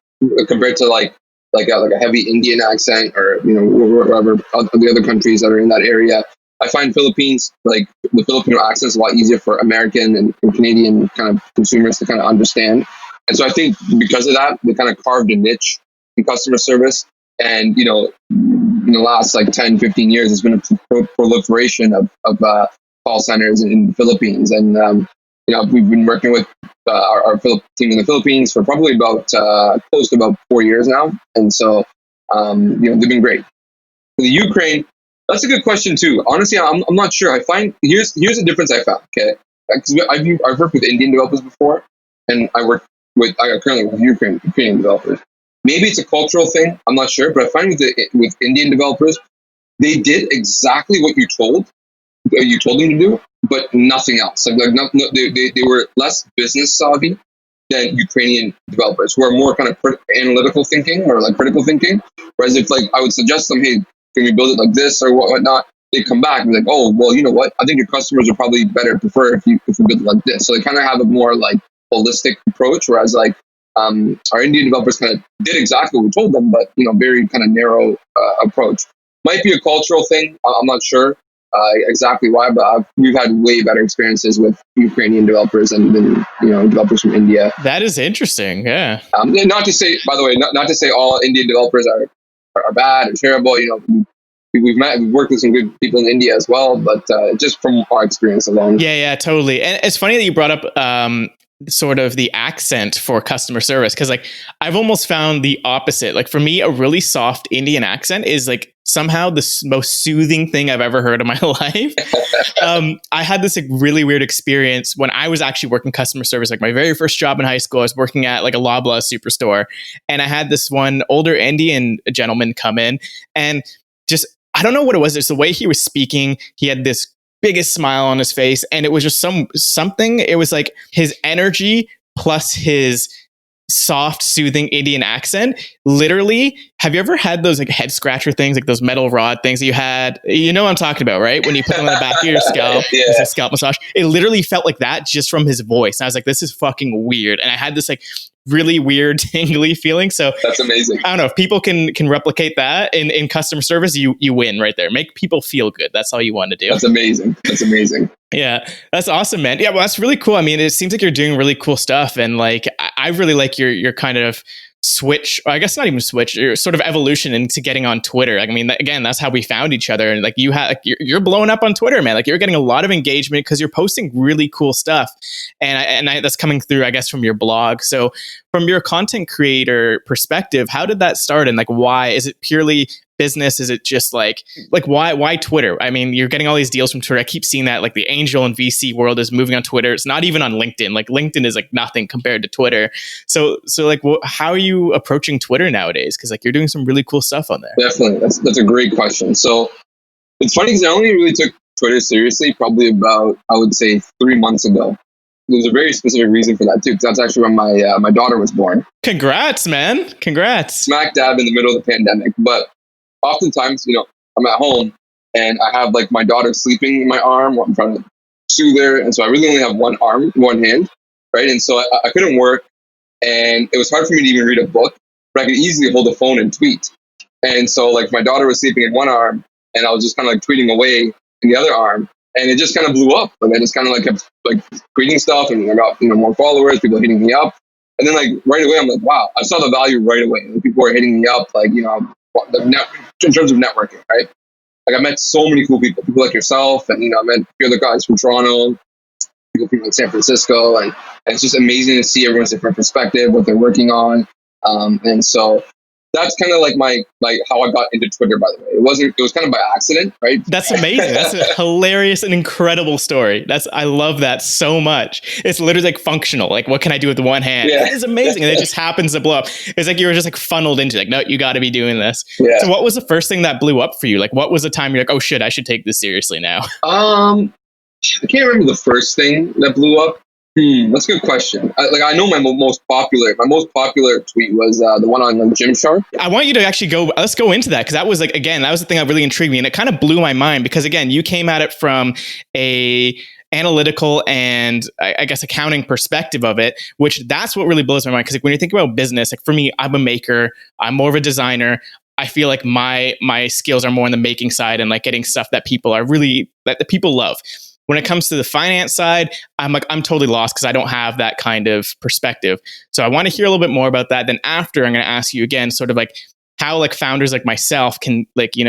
compared to like a heavy Indian accent or wherever the other countries that are in that area, I find Philippines, like the Filipino accent is a lot easier for American and Canadian kind of consumers to kind of understand. And so I think because of that, they kind of carved a niche in customer service. And in the last like 10, 15 years, there's been a proliferation of call centers in the Philippines, and we've been working with our team in the Philippines for probably about close to about 4 years now, and so they've been great. For the Ukraine, that's a good question too. Honestly, I'm not sure. I find here's the difference I found. Okay, because I've worked with Indian developers before, and I currently work with Ukrainian developers. Maybe it's a cultural thing. I'm not sure, but I find with Indian developers, they did exactly what you told them to do, but nothing else. They were less business savvy than Ukrainian developers, who are more kind of analytical thinking or like critical thinking. Whereas if like I would suggest them, hey, can we build it like this or whatnot, they come back and be like, oh, well, you know what? I think your customers would probably prefer if we build it like this. So they kind of have a more like holistic approach, whereas like our Indian developers kind of did exactly what we told them, but very kind of narrow approach. Might be a cultural thing. I'm not sure exactly why, but we've had way better experiences with Ukrainian developers than developers from India. That is interesting. Yeah. Not to say, by the way, not to say all Indian developers are bad or terrible. We've worked with some good people in India as well, but just from our experience alone. Yeah, totally. And it's funny that you brought up sort of the accent for customer service, because like I've almost found the opposite. Like for me, a really soft Indian accent is like somehow the most soothing thing I've ever heard in my life. I had this like really weird experience when I was actually working customer service. Like my very first job in high school, I was working at like a Loblaw superstore, and I had this one older Indian gentleman come in, and just I don't know what it was. It's the way he was speaking. He had this biggest smile on his face. And it was just something, it was like his energy plus his soft, soothing Indian accent. Literally, have you ever had those like head scratcher things, like those metal rod things that you had? You know what I'm talking about, right? When you put them on the back of your scalp, it's a scalp massage. It literally felt like that just from his voice. And I was like, this is fucking weird. And I had this like really weird tingly feeling. So that's amazing. I don't know if people can replicate that in customer service, you win right there. Make people feel good. That's all you want to do. That's amazing. That's amazing. Yeah, that's awesome, man. Yeah, well, that's really cool. I mean, it seems like you're doing really cool stuff, and like I really like your kind of switch, or I guess not even switch, your sort of evolution into getting on Twitter. Like, I mean, again, that's how we found each other, and like you're blowing up on Twitter, man. Like you're getting a lot of engagement because you're posting really cool stuff, and that's coming through, I guess, from your blog. So, from your content creator perspective, how did that start, and like why is it purely business? Is it just like why Twitter? I mean, you're getting all these deals from Twitter. I keep seeing that like the angel and VC world is moving on Twitter. It's not even on LinkedIn. Like LinkedIn is like nothing compared to Twitter. So like how are you approaching Twitter nowadays? Because like you're doing some really cool stuff on there. Definitely. That's a great question. So it's funny because I only really took Twitter seriously probably about, I would say, 3 months ago. There's a very specific reason for that too, because that's actually when my daughter was born. Congrats, man. Congrats. Smack dab in the middle of the pandemic. But oftentimes, I'm at home and I have like my daughter sleeping in my arm while I'm trying to soothe her. And so I really only have one hand, right? And so I couldn't work, and it was hard for me to even read a book, but I could easily hold a phone and tweet. And so like my daughter was sleeping in one arm and I was just kind of like tweeting away in the other arm. And it just kind of blew up. Like I just kind of like kept like tweeting stuff, and I got more followers, people hitting me up. And then like right away, I'm like, wow, I saw the value right away. Like, people were hitting me up, like, in terms of networking, right? Like I met so many cool people like yourself, and I met a few other guys from Toronto, people from like San Francisco, and it's just amazing to see everyone's different perspective, what they're working on, and so that's kind of like how I got into Twitter. By the way, it was kind of by accident, right? That's amazing. That's a hilarious and incredible story. I love that so much. It's literally like functional. Like, what can I do with one hand? Yeah. That is amazing. And it just happens to blow up. It's like you were just like funneled into like, no, you got to be doing this. Yeah. So what was the first thing that blew up for you? Like, what was the time you're like, oh shit, I should take this seriously now? I can't remember the first thing that blew up. That's a good question. I know my most popular tweet was the one on Gymshark. I want you to actually let's go into that, because that was like, again, that was the thing that really intrigued me, and it kind of blew my mind because, again, you came at it from a analytical and I guess accounting perspective of it, which that's what really blows my mind. Because like, when you think about business, like for me, I'm a maker, I'm more of a designer. I feel like my skills are more on the making side and like getting stuff that the people love. When it comes to the finance side, I'm totally lost because I don't have that kind of perspective. So I want to hear a little bit more about that. Then after, I'm going to ask you again, sort of like how like founders like myself can like, be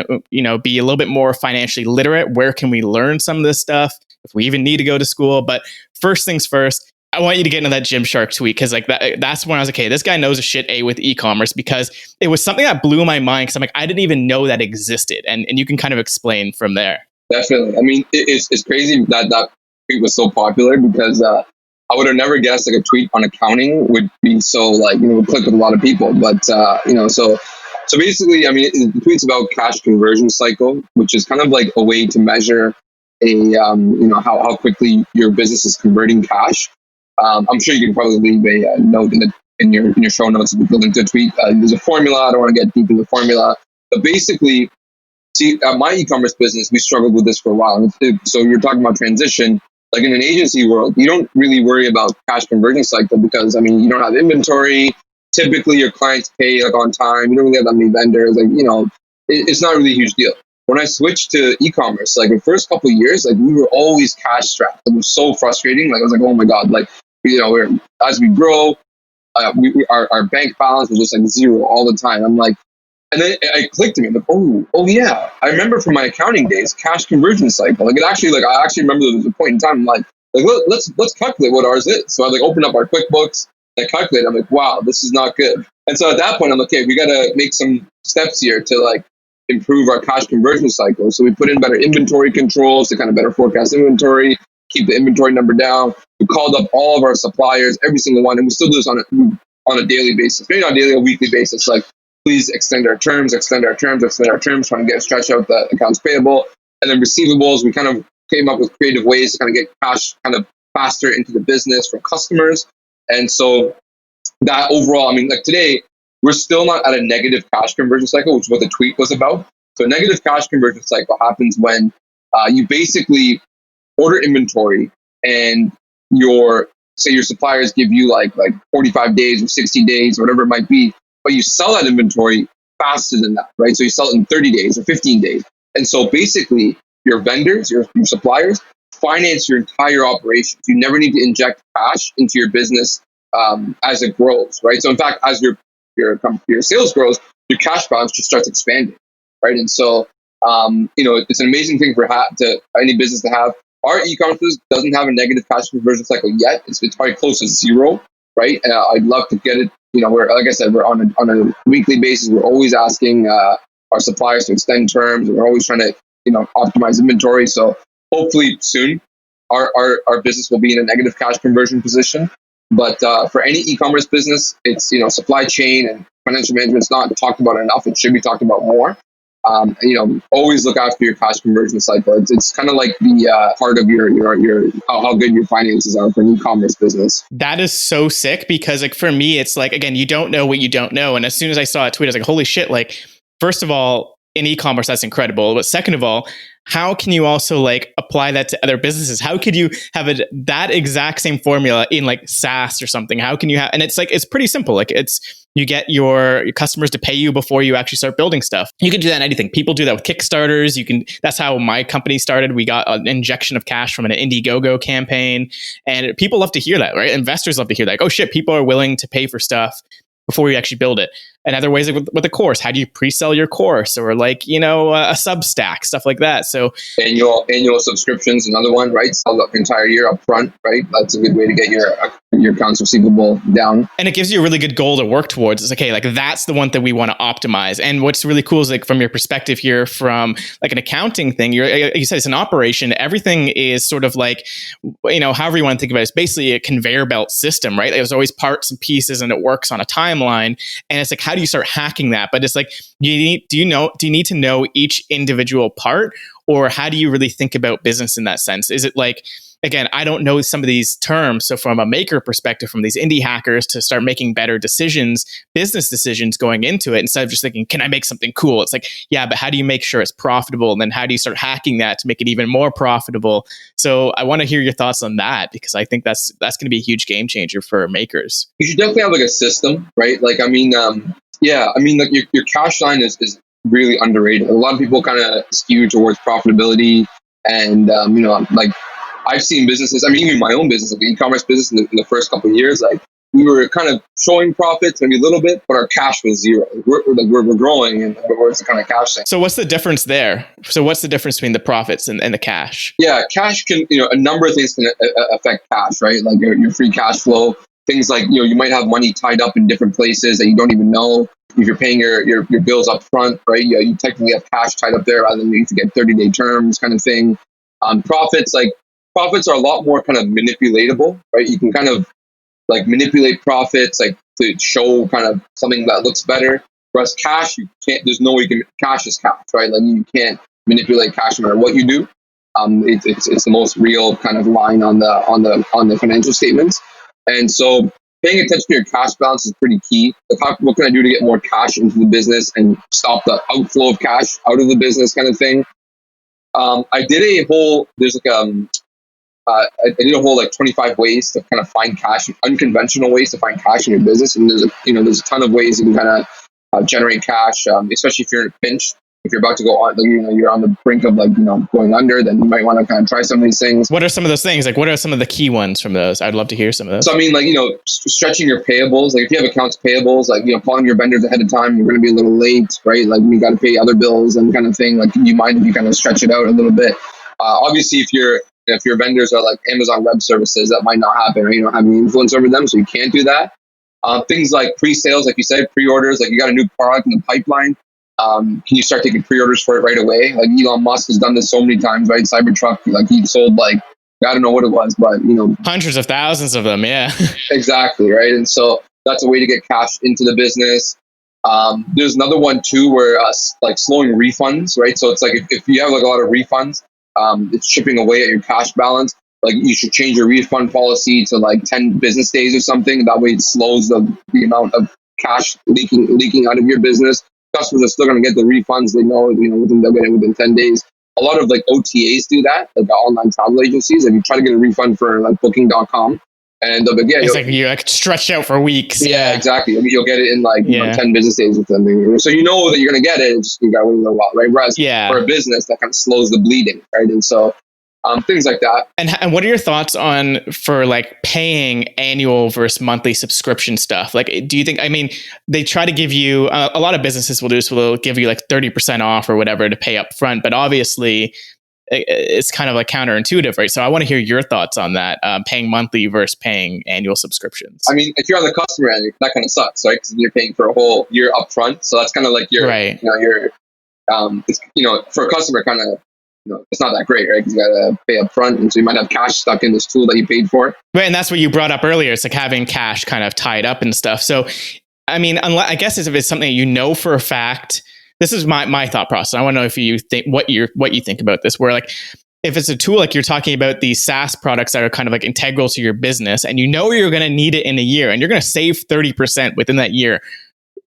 a little bit more financially literate. Where can we learn some of this stuff? If we even need to go to school. But first things first, I want you to get into that Gymshark tweet, because like that's when I was like, okay, this guy knows a shit with e-commerce, because it was something that blew my mind, because I'm like, I didn't even know that existed. And you can kind of explain from there. Definitely. I mean, it's crazy that tweet was so popular, because I would have never guessed like a tweet on accounting would be so like, would click with a lot of people. But, so basically, I mean, the tweet's about cash conversion cycle, which is kind of like a way to measure how quickly your business is converting cash. I'm sure you can probably leave a note in your show notes with the link to a tweet. There's a formula. I don't want to get deep in the formula, but basically, see, at my e-commerce business, we struggled with this for a while. So you're talking about transition. Like in an agency world, you don't really worry about cash conversion cycle because, I mean, you don't have inventory. Typically, your clients pay like on time. You don't really have that many vendors. Like, it's not really a huge deal. When I switched to e-commerce, like the first couple of years, like we were always cash strapped. It was so frustrating. Like I was like, oh my God, like, as we grow, our bank balance was just like zero all the time. I'm like, and then I clicked to me, like, oh yeah, I remember from my accounting days, cash conversion cycle. Like I actually remember there was a point in time, like let's calculate what ours is. So I like opened up our QuickBooks, and I calculated. I'm like, wow, this is not good. And so at that point, I'm like, okay, we got to make some steps here to like improve our cash conversion cycle. So we put in better inventory controls to kind of better forecast inventory, keep the inventory number down. We called up all of our suppliers, every single one, and we still do this on a daily basis, maybe not daily, a weekly basis. Like, please extend our terms, trying to get stretch out the accounts payable. And then receivables, we kind of came up with creative ways to kind of get cash kind of faster into the business for customers. And so that overall, I mean, like today, we're still not at a negative cash conversion cycle, which is what the tweet was about. So negative cash conversion cycle happens when you basically order inventory and your suppliers give you like 45 days or 60 days or whatever it might be, but you sell that inventory faster than that, right? So you sell it in 30 days or 15 days. And so basically your vendors, your suppliers finance your entire operation. You never need to inject cash into your business as it grows, right? So in fact, as your sales grows, your cash balance just starts expanding, right? And so, it's an amazing thing for any business to have. Our e-commerce business doesn't have a negative cash conversion cycle yet. It's probably close to zero, right? I'd love to get it. We're, like I said, we're on a weekly basis. We're always asking our suppliers to extend terms. We're always trying to, optimize inventory. So hopefully soon, our business will be in a negative cash conversion position. But for any e-commerce business, it's, supply chain and financial management is not talked about enough. It should be talked about more. Always look after your cash conversion cycle. It's kind of like the part of your how good your finances are for an e-commerce business. That is so sick because like for me, it's like, again, you don't know what you don't know. And as soon as I saw a tweet, I was like, holy shit. Like, first of all, in e-commerce, that's incredible. But second of all, how can you also like apply that to other businesses? How could you have that exact same formula in like SaaS or something? How can you have, and it's like, it's pretty simple. Like you get your customers to pay you before you actually start building stuff. You can do that in anything. People do that with Kickstarters. That's how my company started. We got an injection of cash from an Indiegogo campaign, and people love to hear that, right? Investors love to hear that. Like, oh shit, people are willing to pay for stuff before you actually build it. And other ways, like with a course, how do you pre-sell your course, or like, a Substack, stuff like that. So annual subscriptions, another one, right? Sell the entire year up front, right? That's a good way to get your accounts receivable down. And it gives you a really good goal to work towards. It's okay, like that's the one that we want to optimize. And what's really cool is like from your perspective here, from like an accounting thing, you said it's an operation. Everything is sort of like, however you want to think about it, it's basically a conveyor belt system, right? Like there's always parts and pieces, and it works on a timeline. And it's like, how do you start hacking that? But it's like, do you need to know each individual part, or how do you really think about business in that sense? Is it like, again, I don't know some of these terms. So from a maker perspective, from these indie hackers to start making better decisions, business decisions going into it, instead of just thinking, can I make something cool? It's like, yeah, but how do you make sure it's profitable? And then how do you start hacking that to make it even more profitable? So I want to hear your thoughts on that, because I think that's going to be a huge game changer for makers. You should definitely have like a system, right? Like, like your cash line is really underrated. A lot of people kind of skew towards profitability, and like I've seen businesses. I mean, even my own business, like the e-commerce business, in the first couple of years, like we were kind of showing profits, maybe a little bit, but our cash was zero. We're growing, and it's the kind of cash thing. So what's the difference there? So what's the difference between the profits and the cash? Yeah, cash can, a number of things can affect cash, right? Like your free cash flow. Things like, you might have money tied up in different places that you don't even know. If you're paying your bills up front, right? You technically have cash tied up there rather than you to get 30-day terms kind of thing. Profits are a lot more kind of manipulatable, right? You can kind of like manipulate profits, like to show kind of something that looks better. Whereas cash, you can't, there's no way you can, cash is cash, right? Like you can't manipulate cash no matter what you do. It's the most real kind of line on the financial statements. And so paying attention to your cash balance is pretty key. Like what can I do to get more cash into the business and stop the outflow of cash out of the business kind of thing? I did a whole 25 ways to kind of find cash, unconventional ways to find cash in your business. And there's a ton of ways you can kind of generate cash, especially if you're in a pinch. If you're about to go on, you're on the brink of going under, then you might want to kind of try some of these things. What are some of those things? Like, what are some of the key ones from those? I'd love to hear some of those. So, I mean, stretching your payables. Like, if you have accounts payables, calling your vendors ahead of time, you're going to be a little late, right? Like, you got to pay other bills and kind of thing. Like, you mind if you kind of stretch it out a little bit? Obviously, if your vendors are like Amazon Web Services, that might not happen, right? You don't have any influence over them, so you can't do that. Things like pre-sales, like you said, pre-orders, like you got a new product in the pipeline. Can you start taking pre-orders for it right away? Like Elon Musk has done this so many times, right? Cybertruck, like he sold I don't know what it was, but hundreds of thousands of them, yeah. Exactly, right? And so that's a way to get cash into the business. There's another one too, where slowing refunds, right? So it's like if you have a lot of refunds, it's chipping away at your cash balance. Like you should change your refund policy to like 10 business days or something. That way it slows the amount of cash leaking out of your business. Customers are still going to get the refunds. They know, they'll get it within 10 days. A lot of like OTAs do that, like the online travel agencies. If you try to get a refund for like booking.com, and they'll be, yeah, it's like you're like stretched out for weeks. Yeah, exactly. I mean, you'll get it in like 10 business days with them. So you know that you're going to get it. Just you got to wait a little while, right? Whereas for a business, that kind of slows the bleeding, right? And so things like that. And what are your thoughts on for like paying annual versus monthly subscription stuff? Like, do you think, I mean, they try to give you, a lot of businesses will do this, will give you like 30% off or whatever to pay up front, but obviously it's kind of like counterintuitive, right? So I want to hear your thoughts on that, paying monthly versus paying annual subscriptions. I mean, if you're on the customer end, that kind of sucks, right? Because you're paying for a whole year up front. So that's kind of like your, for a customer, kind of, it's not that great, right? Because you got to pay up front. And so you might have cash stuck in this tool that you paid for. Right. And that's what you brought up earlier. It's like having cash kind of tied up and stuff. So, I mean, I guess if it's something you know for a fact, this is my thought process. I want to know if you think what you think about this, where like, if it's a tool, like you're talking about these SaaS products that are kind of like integral to your business and you're going to need it in a year and you're going to save 30% within that year.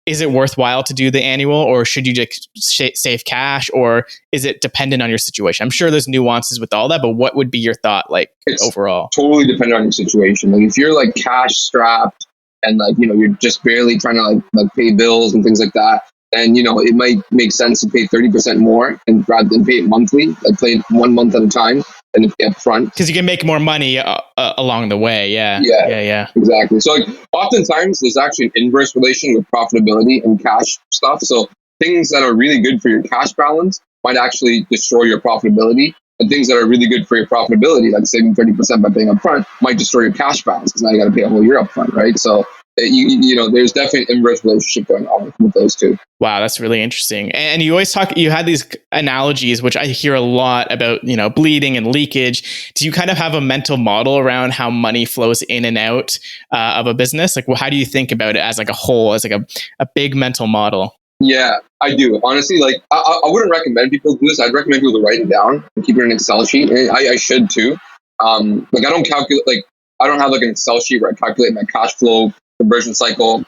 Is it worthwhile to do the annual, or should you just save cash, or is it dependent on your situation? I'm sure there's nuances with all that, but what would be your thought like overall? Totally dependent on your situation. Like if you're like cash strapped and like, you're just barely trying to like pay bills and things like that, then, it might make sense to pay 30% more and rather than pay it monthly, like pay it 1 month at a time and pay up front. Because you can make more money along the way. Yeah. Exactly. So like oftentimes there's actually an inverse relation with profitability and cash stuff. So things that are really good for your cash balance might actually destroy your profitability. And things that are really good for your profitability, like saving 30% by paying up front, might destroy your cash balance because now you got to pay a whole year up front, right? So there's definitely an inverse relationship going on with those two. Wow, that's really interesting. And you always you had these analogies, which I hear a lot about, bleeding and leakage. Do you kind of have a mental model around how money flows in and out of a business? Like, how do you think about it as like a whole, as like a big mental model? Yeah, I do. Honestly, like I wouldn't recommend people do this. I'd recommend people to write it down and keep it in an Excel sheet. And I should too. Like I don't calculate, like I don't have like an Excel sheet where I calculate my cash flow conversion cycle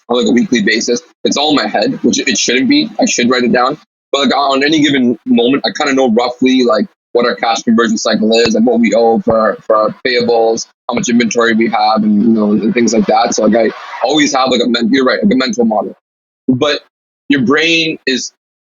on like a weekly basis. It's all in my head, which it shouldn't be. I should write it down. But like on any given moment, I kind of know roughly like what our cash conversion cycle is, like what we owe for our payables, how much inventory we have, and and things like that. So like I always have like you're right, like a mental model. But your brain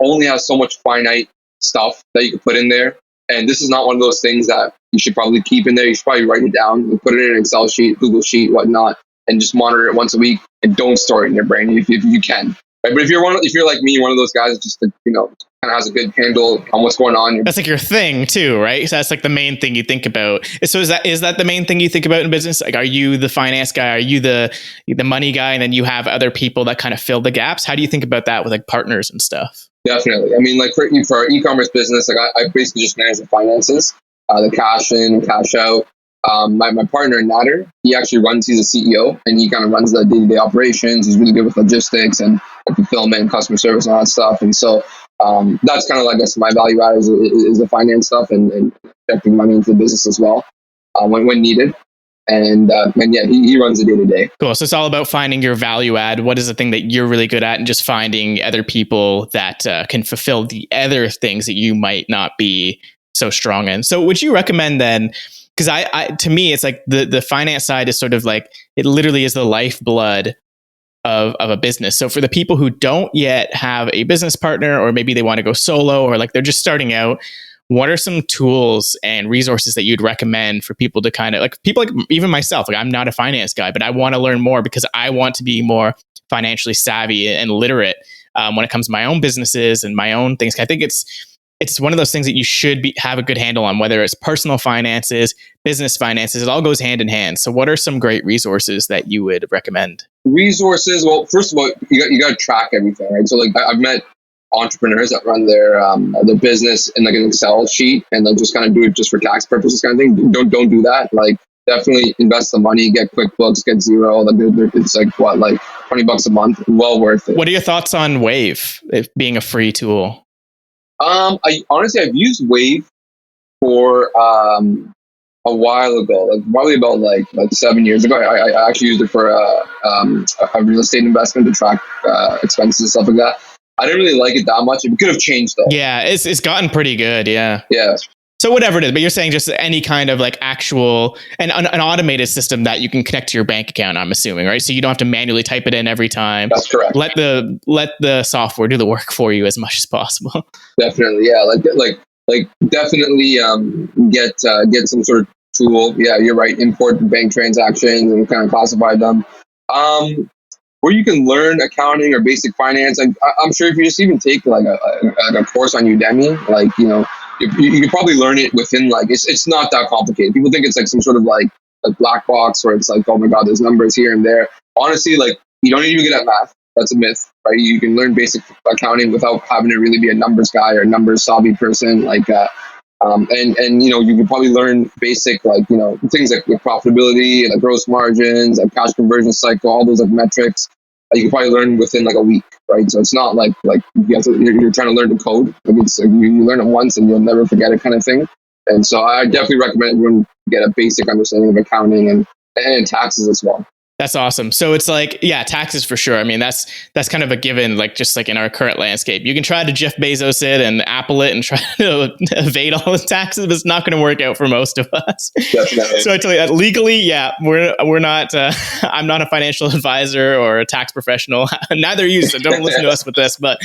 only has so much finite stuff that you can put in there. And this is not one of those things that you should probably keep in there. You should probably write it down, and put it in an Excel sheet, Google sheet, whatnot, and just monitor it once a week and don't store it in your brain if you can. Right? But if you're like me, one of those guys that just kind of has a good handle on what's going on. That's like your thing too, right? So that's like the main thing you think about. So is that the main thing you think about in business? Like, are you the finance guy? Are you the money guy? And then you have other people that kind of fill the gaps. How do you think about that with like partners and stuff? Definitely. I mean, like for our e-commerce business, like I basically just manage the finances, the cash in, cash out. My partner Nader, he's a CEO, and he kind of runs the day-to-day operations. He's really good with logistics and fulfillment and customer service and all that stuff. And so that's kind of like, I guess, my value add is the finance stuff and injecting money into the business as well when needed. And yeah, he runs the day-to-day. Cool. So it's all about finding your value add. What is the thing that you're really good at, and just finding other people that can fulfill the other things that you might not be so strong in. So would you recommend then? Because to me, it's like the finance side is sort of like, it literally is the lifeblood of a business. So for the people who don't yet have a business partner, or maybe they want to go solo, or like they're just starting out, what are some tools and resources that you'd recommend for people to kind of like, people like even myself, like I'm not a finance guy, but I want to learn more because I want to be more financially savvy and literate when it comes to my own businesses and my own things. I think it's one of those things that you should have a good handle on, whether it's personal finances, business finances, it all goes hand in hand. So what are some great resources that you would recommend? Resources, well, first of all, you got to track everything, right? So like I've met entrepreneurs that run their business in like an Excel sheet, and they'll just kind of do it just for tax purposes kind of thing. Don't do that. Like definitely invest the money, get QuickBooks, get Xero. Like it's like what, like $20 a month, well worth it. What are your thoughts on Wave being a free tool? I've used Wave for a while ago, like probably about like 7 years ago. I actually used it for a real estate investment to track expenses and stuff like that. I didn't really like it that much. It could have changed though. Yeah, it's gotten pretty good. Yeah. Yeah. So whatever it is, but you're saying just any kind of like actual and an automated system that you can connect to your bank account, I'm assuming, right? So you don't have to manually type it in every time. That's correct. Let the software do the work for you as much as possible. Definitely, yeah. Like definitely get some sort of tool. Yeah, you're right. Import bank transactions and kind of classify them. Where you can learn accounting or basic finance. I'm sure if you just even take like a course on Udemy, like you can probably learn it within like it's not that complicated. People think it's like some sort of like a black box where it's like, oh my god, there's numbers here and there. Honestly, like you don't need to be good at math. That's a myth, right? You can learn basic accounting without having to really be a numbers guy or a numbers savvy person. Like and you can probably learn basic like things like profitability and like gross margins and cash conversion cycle, all those like metrics. You can probably learn within like a week, right? So it's not like you have to, you're trying to learn to code. Like you learn it once and you'll never forget it, kind of thing. And so I definitely recommend everyone get a basic understanding of accounting and taxes as well. That's awesome. So it's like, yeah, taxes for sure. I mean, that's kind of a given, like just like in our current landscape. You can try to Jeff Bezos it and Apple it and try to evade all the taxes, but it's not going to work out for most of us. Definitely. So I tell you that legally, yeah, we're not, I'm not a financial advisor or a tax professional. Neither are you, so don't listen to us with this, but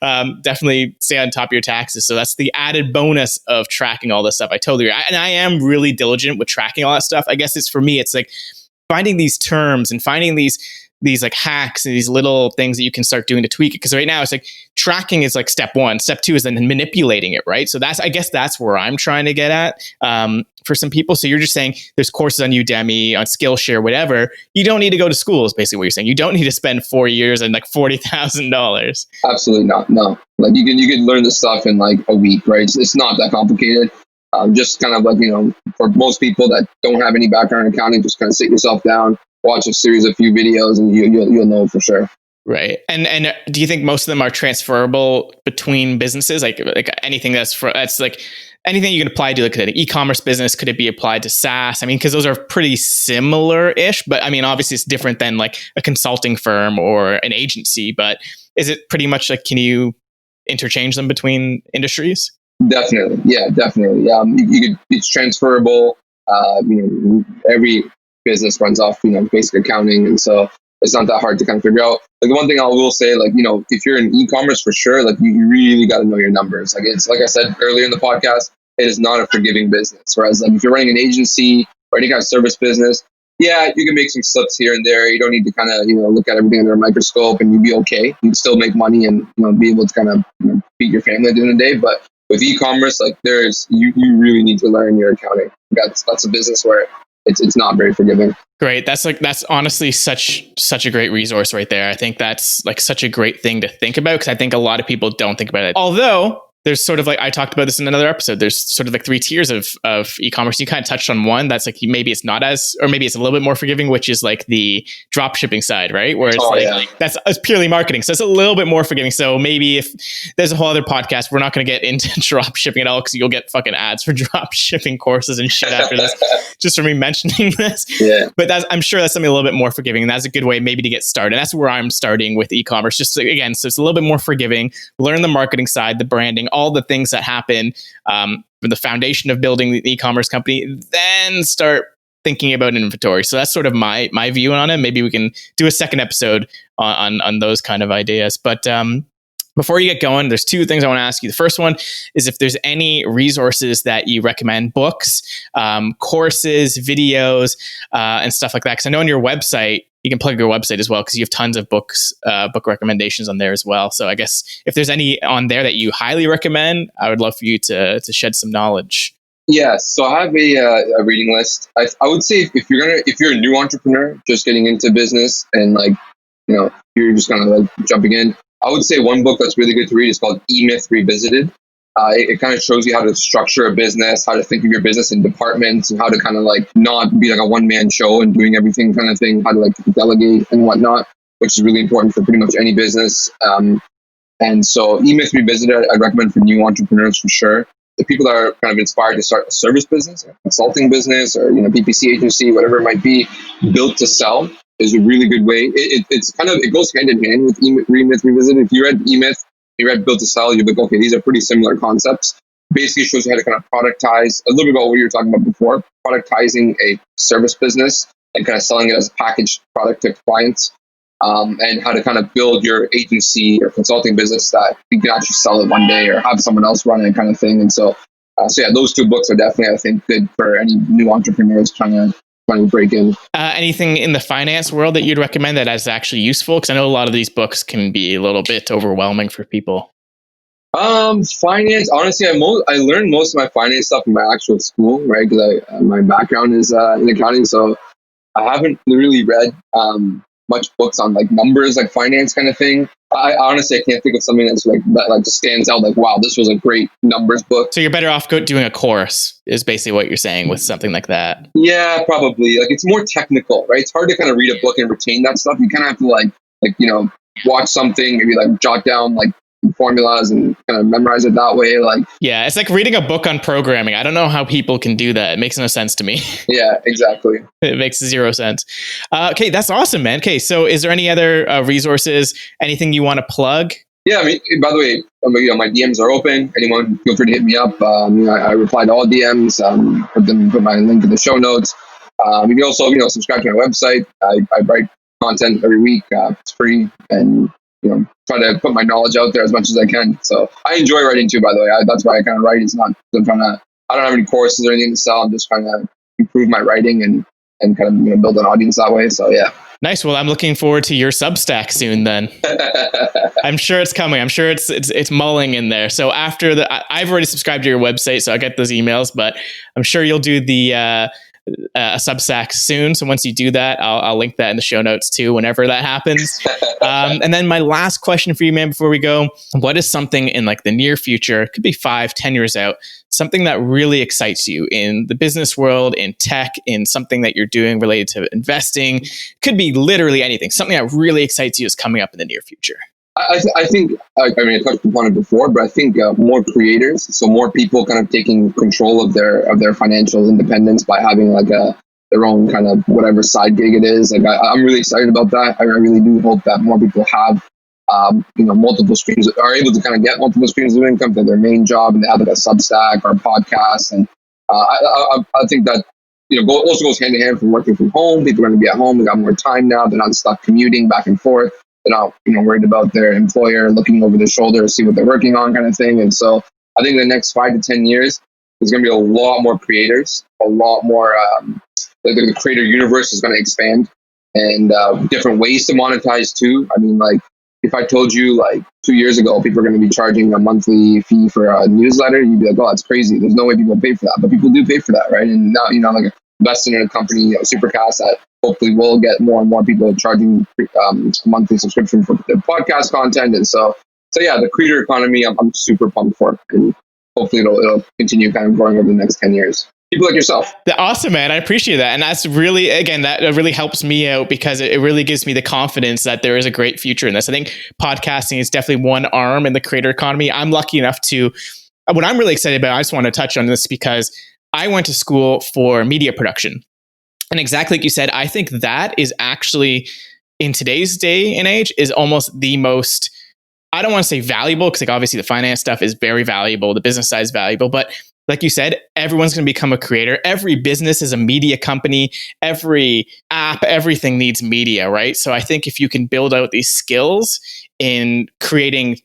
definitely stay on top of your taxes. So that's the added bonus of tracking all this stuff. I totally agree. And I am really diligent with tracking all that stuff. I guess it's for me, it's like, finding these terms and finding these like hacks and these little things that you can start doing to tweak it. Because right now it's like tracking is like step one. Step two is then manipulating it, right? So I guess that's where I'm trying to get at for some people. So you're just saying there's courses on Udemy, on Skillshare, whatever. You don't need to go to school is basically what you're saying. You don't need to spend 4 years and like $40,000. Absolutely not. No, like you can learn this stuff in like a week, right? It's not that complicated. Just kind of like, for most people that don't have any background in accounting, just kind of sit yourself down, watch a series of few videos, and you'll know for sure. Right. And do you think most of them are transferable between businesses? Like anything that's like anything you can apply to like an e-commerce business, could it be applied to SaaS? I mean, because those are pretty similar-ish, but I mean, obviously it's different than like a consulting firm or an agency, but is it pretty much like, can you interchange them between industries? Definitely. Yeah, definitely. It's transferable. Every business runs off, basic accounting. And so it's not that hard to kind of figure out. Like the one thing I will say, like, if you're in e-commerce for sure, like you really got to know your numbers. Like it's, like I said earlier in the podcast, it is not a forgiving business. Whereas like if you're running an agency or any kind of service business, yeah, you can make some slips here and there. You don't need to kind of, look at everything under a microscope and you'd be okay. You can still make money and, be able to kind of feed your family at the end of the day. But with e-commerce, like you really need to learn your accounting. That's a business where it's not very forgiving. Great. That's honestly such a great resource right there. I think that's like such a great thing to think about because I think a lot of people don't think about it. Although there's sort of like, I talked about this in another episode, there's sort of like 3 tiers of e-commerce. You kind of touched on one that's like, maybe it's not as, or maybe it's a little bit more forgiving, which is like the drop shipping side, right? Where it's it's purely marketing. So it's a little bit more forgiving. So maybe if there's a whole other podcast, we're not going to get into drop shipping at all because you'll get fucking ads for drop shipping courses and shit after this, just for me mentioning this. Yeah. But I'm sure that's something a little bit more forgiving. And that's a good way maybe to get started. And that's where I'm starting with e-commerce. Just again, so it's a little bit more forgiving. Learn the marketing side, the branding, all the things that happen for the foundation of building the e-commerce company, then start thinking about inventory. So that's sort of my view on it. Maybe we can do a second episode on those kind of ideas. But before you get going, there's 2 things I want to ask you. The first one is if there's any resources that you recommend, books, courses, videos, and stuff like that. Because I know on your website, you can plug your website as well because you have tons of books, book recommendations on there as well. So I guess if there's any on there that you highly recommend, I would love for you to shed some knowledge. Yeah, so I have a reading list. I would say if you're a new entrepreneur just getting into business and like you're just kind of like jumping in, I would say one book that's really good to read is called E-Myth Revisited. It kind of shows you how to structure a business, how to think of your business in departments, and how to kind of like not be like a one-man show and doing everything kind of thing, how to like delegate and whatnot, which is really important for pretty much any business. And so E-Myth Revisited, I'd recommend for new entrepreneurs for sure. the people that are kind of inspired to start a service business, a consulting business, or PPC agency, whatever it might be, built to sell is a really good way. It goes hand in hand with Remyth Revisited. If you read E-Myth, you read Built to Sell, you're like, okay, these are pretty similar concepts. Basically shows you how to kind of productize a little bit about what you were talking about before, productizing a service business and kind of selling it as a packaged product to clients, and how to kind of build your agency or consulting business that you can actually sell it one day or have someone else run it kind of thing. And so yeah, those two books are definitely, I think, good for any new entrepreneurs trying to break in. Anything in the finance world that you'd recommend that is actually useful? Because I know a lot of these books can be a little bit overwhelming for people. Finance, honestly, I learned most of my finance stuff in my actual school, right? Because my background is in accounting, so I haven't really read much books on like numbers, like finance kind of thing. I honestly can't think of something that just stands out. Like, wow, this was a great numbers book. So you're better off doing a course, is basically what you're saying with something like that. Yeah, probably. Like, it's more technical, right? It's hard to kind of read a book and retain that stuff. You kind of have to watch something, maybe like jot down like formulas and kind of memorize it that way. Like, yeah, it's like reading a book on programming. I don't know how people can do that. It makes no sense to me. Yeah, exactly. It makes zero sense. Okay, that's awesome, man. Okay, so is there any other resources, anything you want to plug? Yeah, I mean, by the way, my DMs are open. Anyone, feel free to hit me up. I reply to all DMs. Put my link in the show notes. You can also, subscribe to my website. I write content every week. It's free, and try to put my knowledge out there as much as I can. So I enjoy writing too, by the way. That's why I kind of write. It's not, I don't have any courses or anything to sell. I'm just trying to improve my writing and kind of build an audience that way. So yeah. Nice. Well, I'm looking forward to your Substack soon then. I'm sure it's coming. I'm sure it's mulling in there. So after I've already subscribed to your website, so I get those emails, but I'm sure you'll do the a Substack soon. So once you do that, I'll link that in the show notes too, whenever that happens. And then my last question for you, man, before we go, what is something in like the near future, it could be 5-10 years out, something that really excites you in the business world, in tech, in something that you're doing related to investing? Could be literally anything. Something that really excites you is coming up in the near future. I think, I touched upon it before, but I think more creators, so more people kind of taking control of their financial independence by having like their own kind of whatever side gig it is. Like, I'm really excited about that. I really do hope that more people have, multiple streams, are able to kind of get multiple streams of income to their main job, and they have like a Substack or a podcast. And I think that also goes hand in hand from working from home. People are going to be at home. They got more time now. They're not stuck commuting back and forth. They're not, worried about their employer looking over their shoulder to see what they're working on, kind of thing. And so I think the next 5 to 10 years, there's going to be a lot more creators, a lot more, the creator universe is going to expand, and different ways to monetize too. I mean, like, if I told you like 2 years ago, people are going to be charging a monthly fee for a newsletter, you'd be like, oh, that's crazy. There's no way people pay for that. But people do pay for that, right? And now, like, investing in a company, Supercast, that hopefully will get more and more people charging monthly subscription for their podcast content. And so yeah, the creator economy, I'm super pumped for, and hopefully it'll continue kind of growing over the next 10 years. People like yourself. Awesome, man. I appreciate that. And that's really, again, that really helps me out, because it really gives me the confidence that there is a great future in this. I think podcasting is definitely one arm in the creator economy. I'm lucky enough to, what I'm really excited about, I just want to touch on this because I went to school for media production. And exactly like you said, I think that is actually, in today's day and age, is almost the most, I don't want to say valuable, because like obviously the finance stuff is very valuable, the business side is valuable, but like you said, everyone's going to become a creator. Every business is a media company. Every app, everything needs media, right? So I think if you can build out these skills in creating,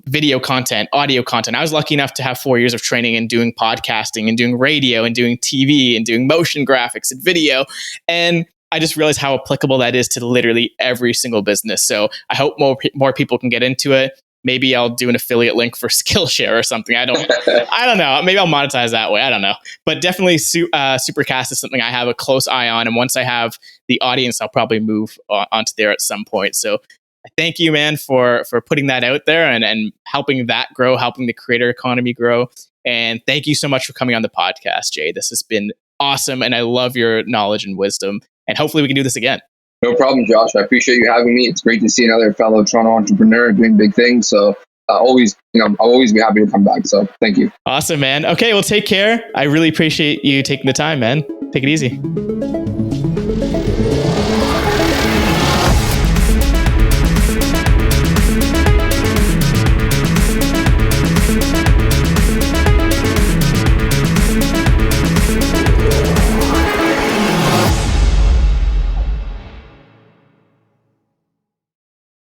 video content, audio content. I was lucky enough to have 4 years of training in doing podcasting and doing radio and doing TV and doing motion graphics and video. And I just realized how applicable that is to literally every single business. So I hope more people can get into it. Maybe I'll do an affiliate link for Skillshare or something. I don't know. Maybe I'll monetize that way. I don't know. But definitely Supercast is something I have a close eye on. And once I have the audience, I'll probably move onto there at some point. So thank you, man, for putting that out there and helping that grow, helping the creator economy grow. And thank you so much for coming on the podcast, Jay. This has been awesome. And I love your knowledge and wisdom. And hopefully we can do this again. No problem, Josh. I appreciate you having me. It's great to see another fellow Toronto entrepreneur doing big things. So always, I'll always be happy to come back. So thank you. Awesome, man. Okay, well, take care. I really appreciate you taking the time, man. Take it easy.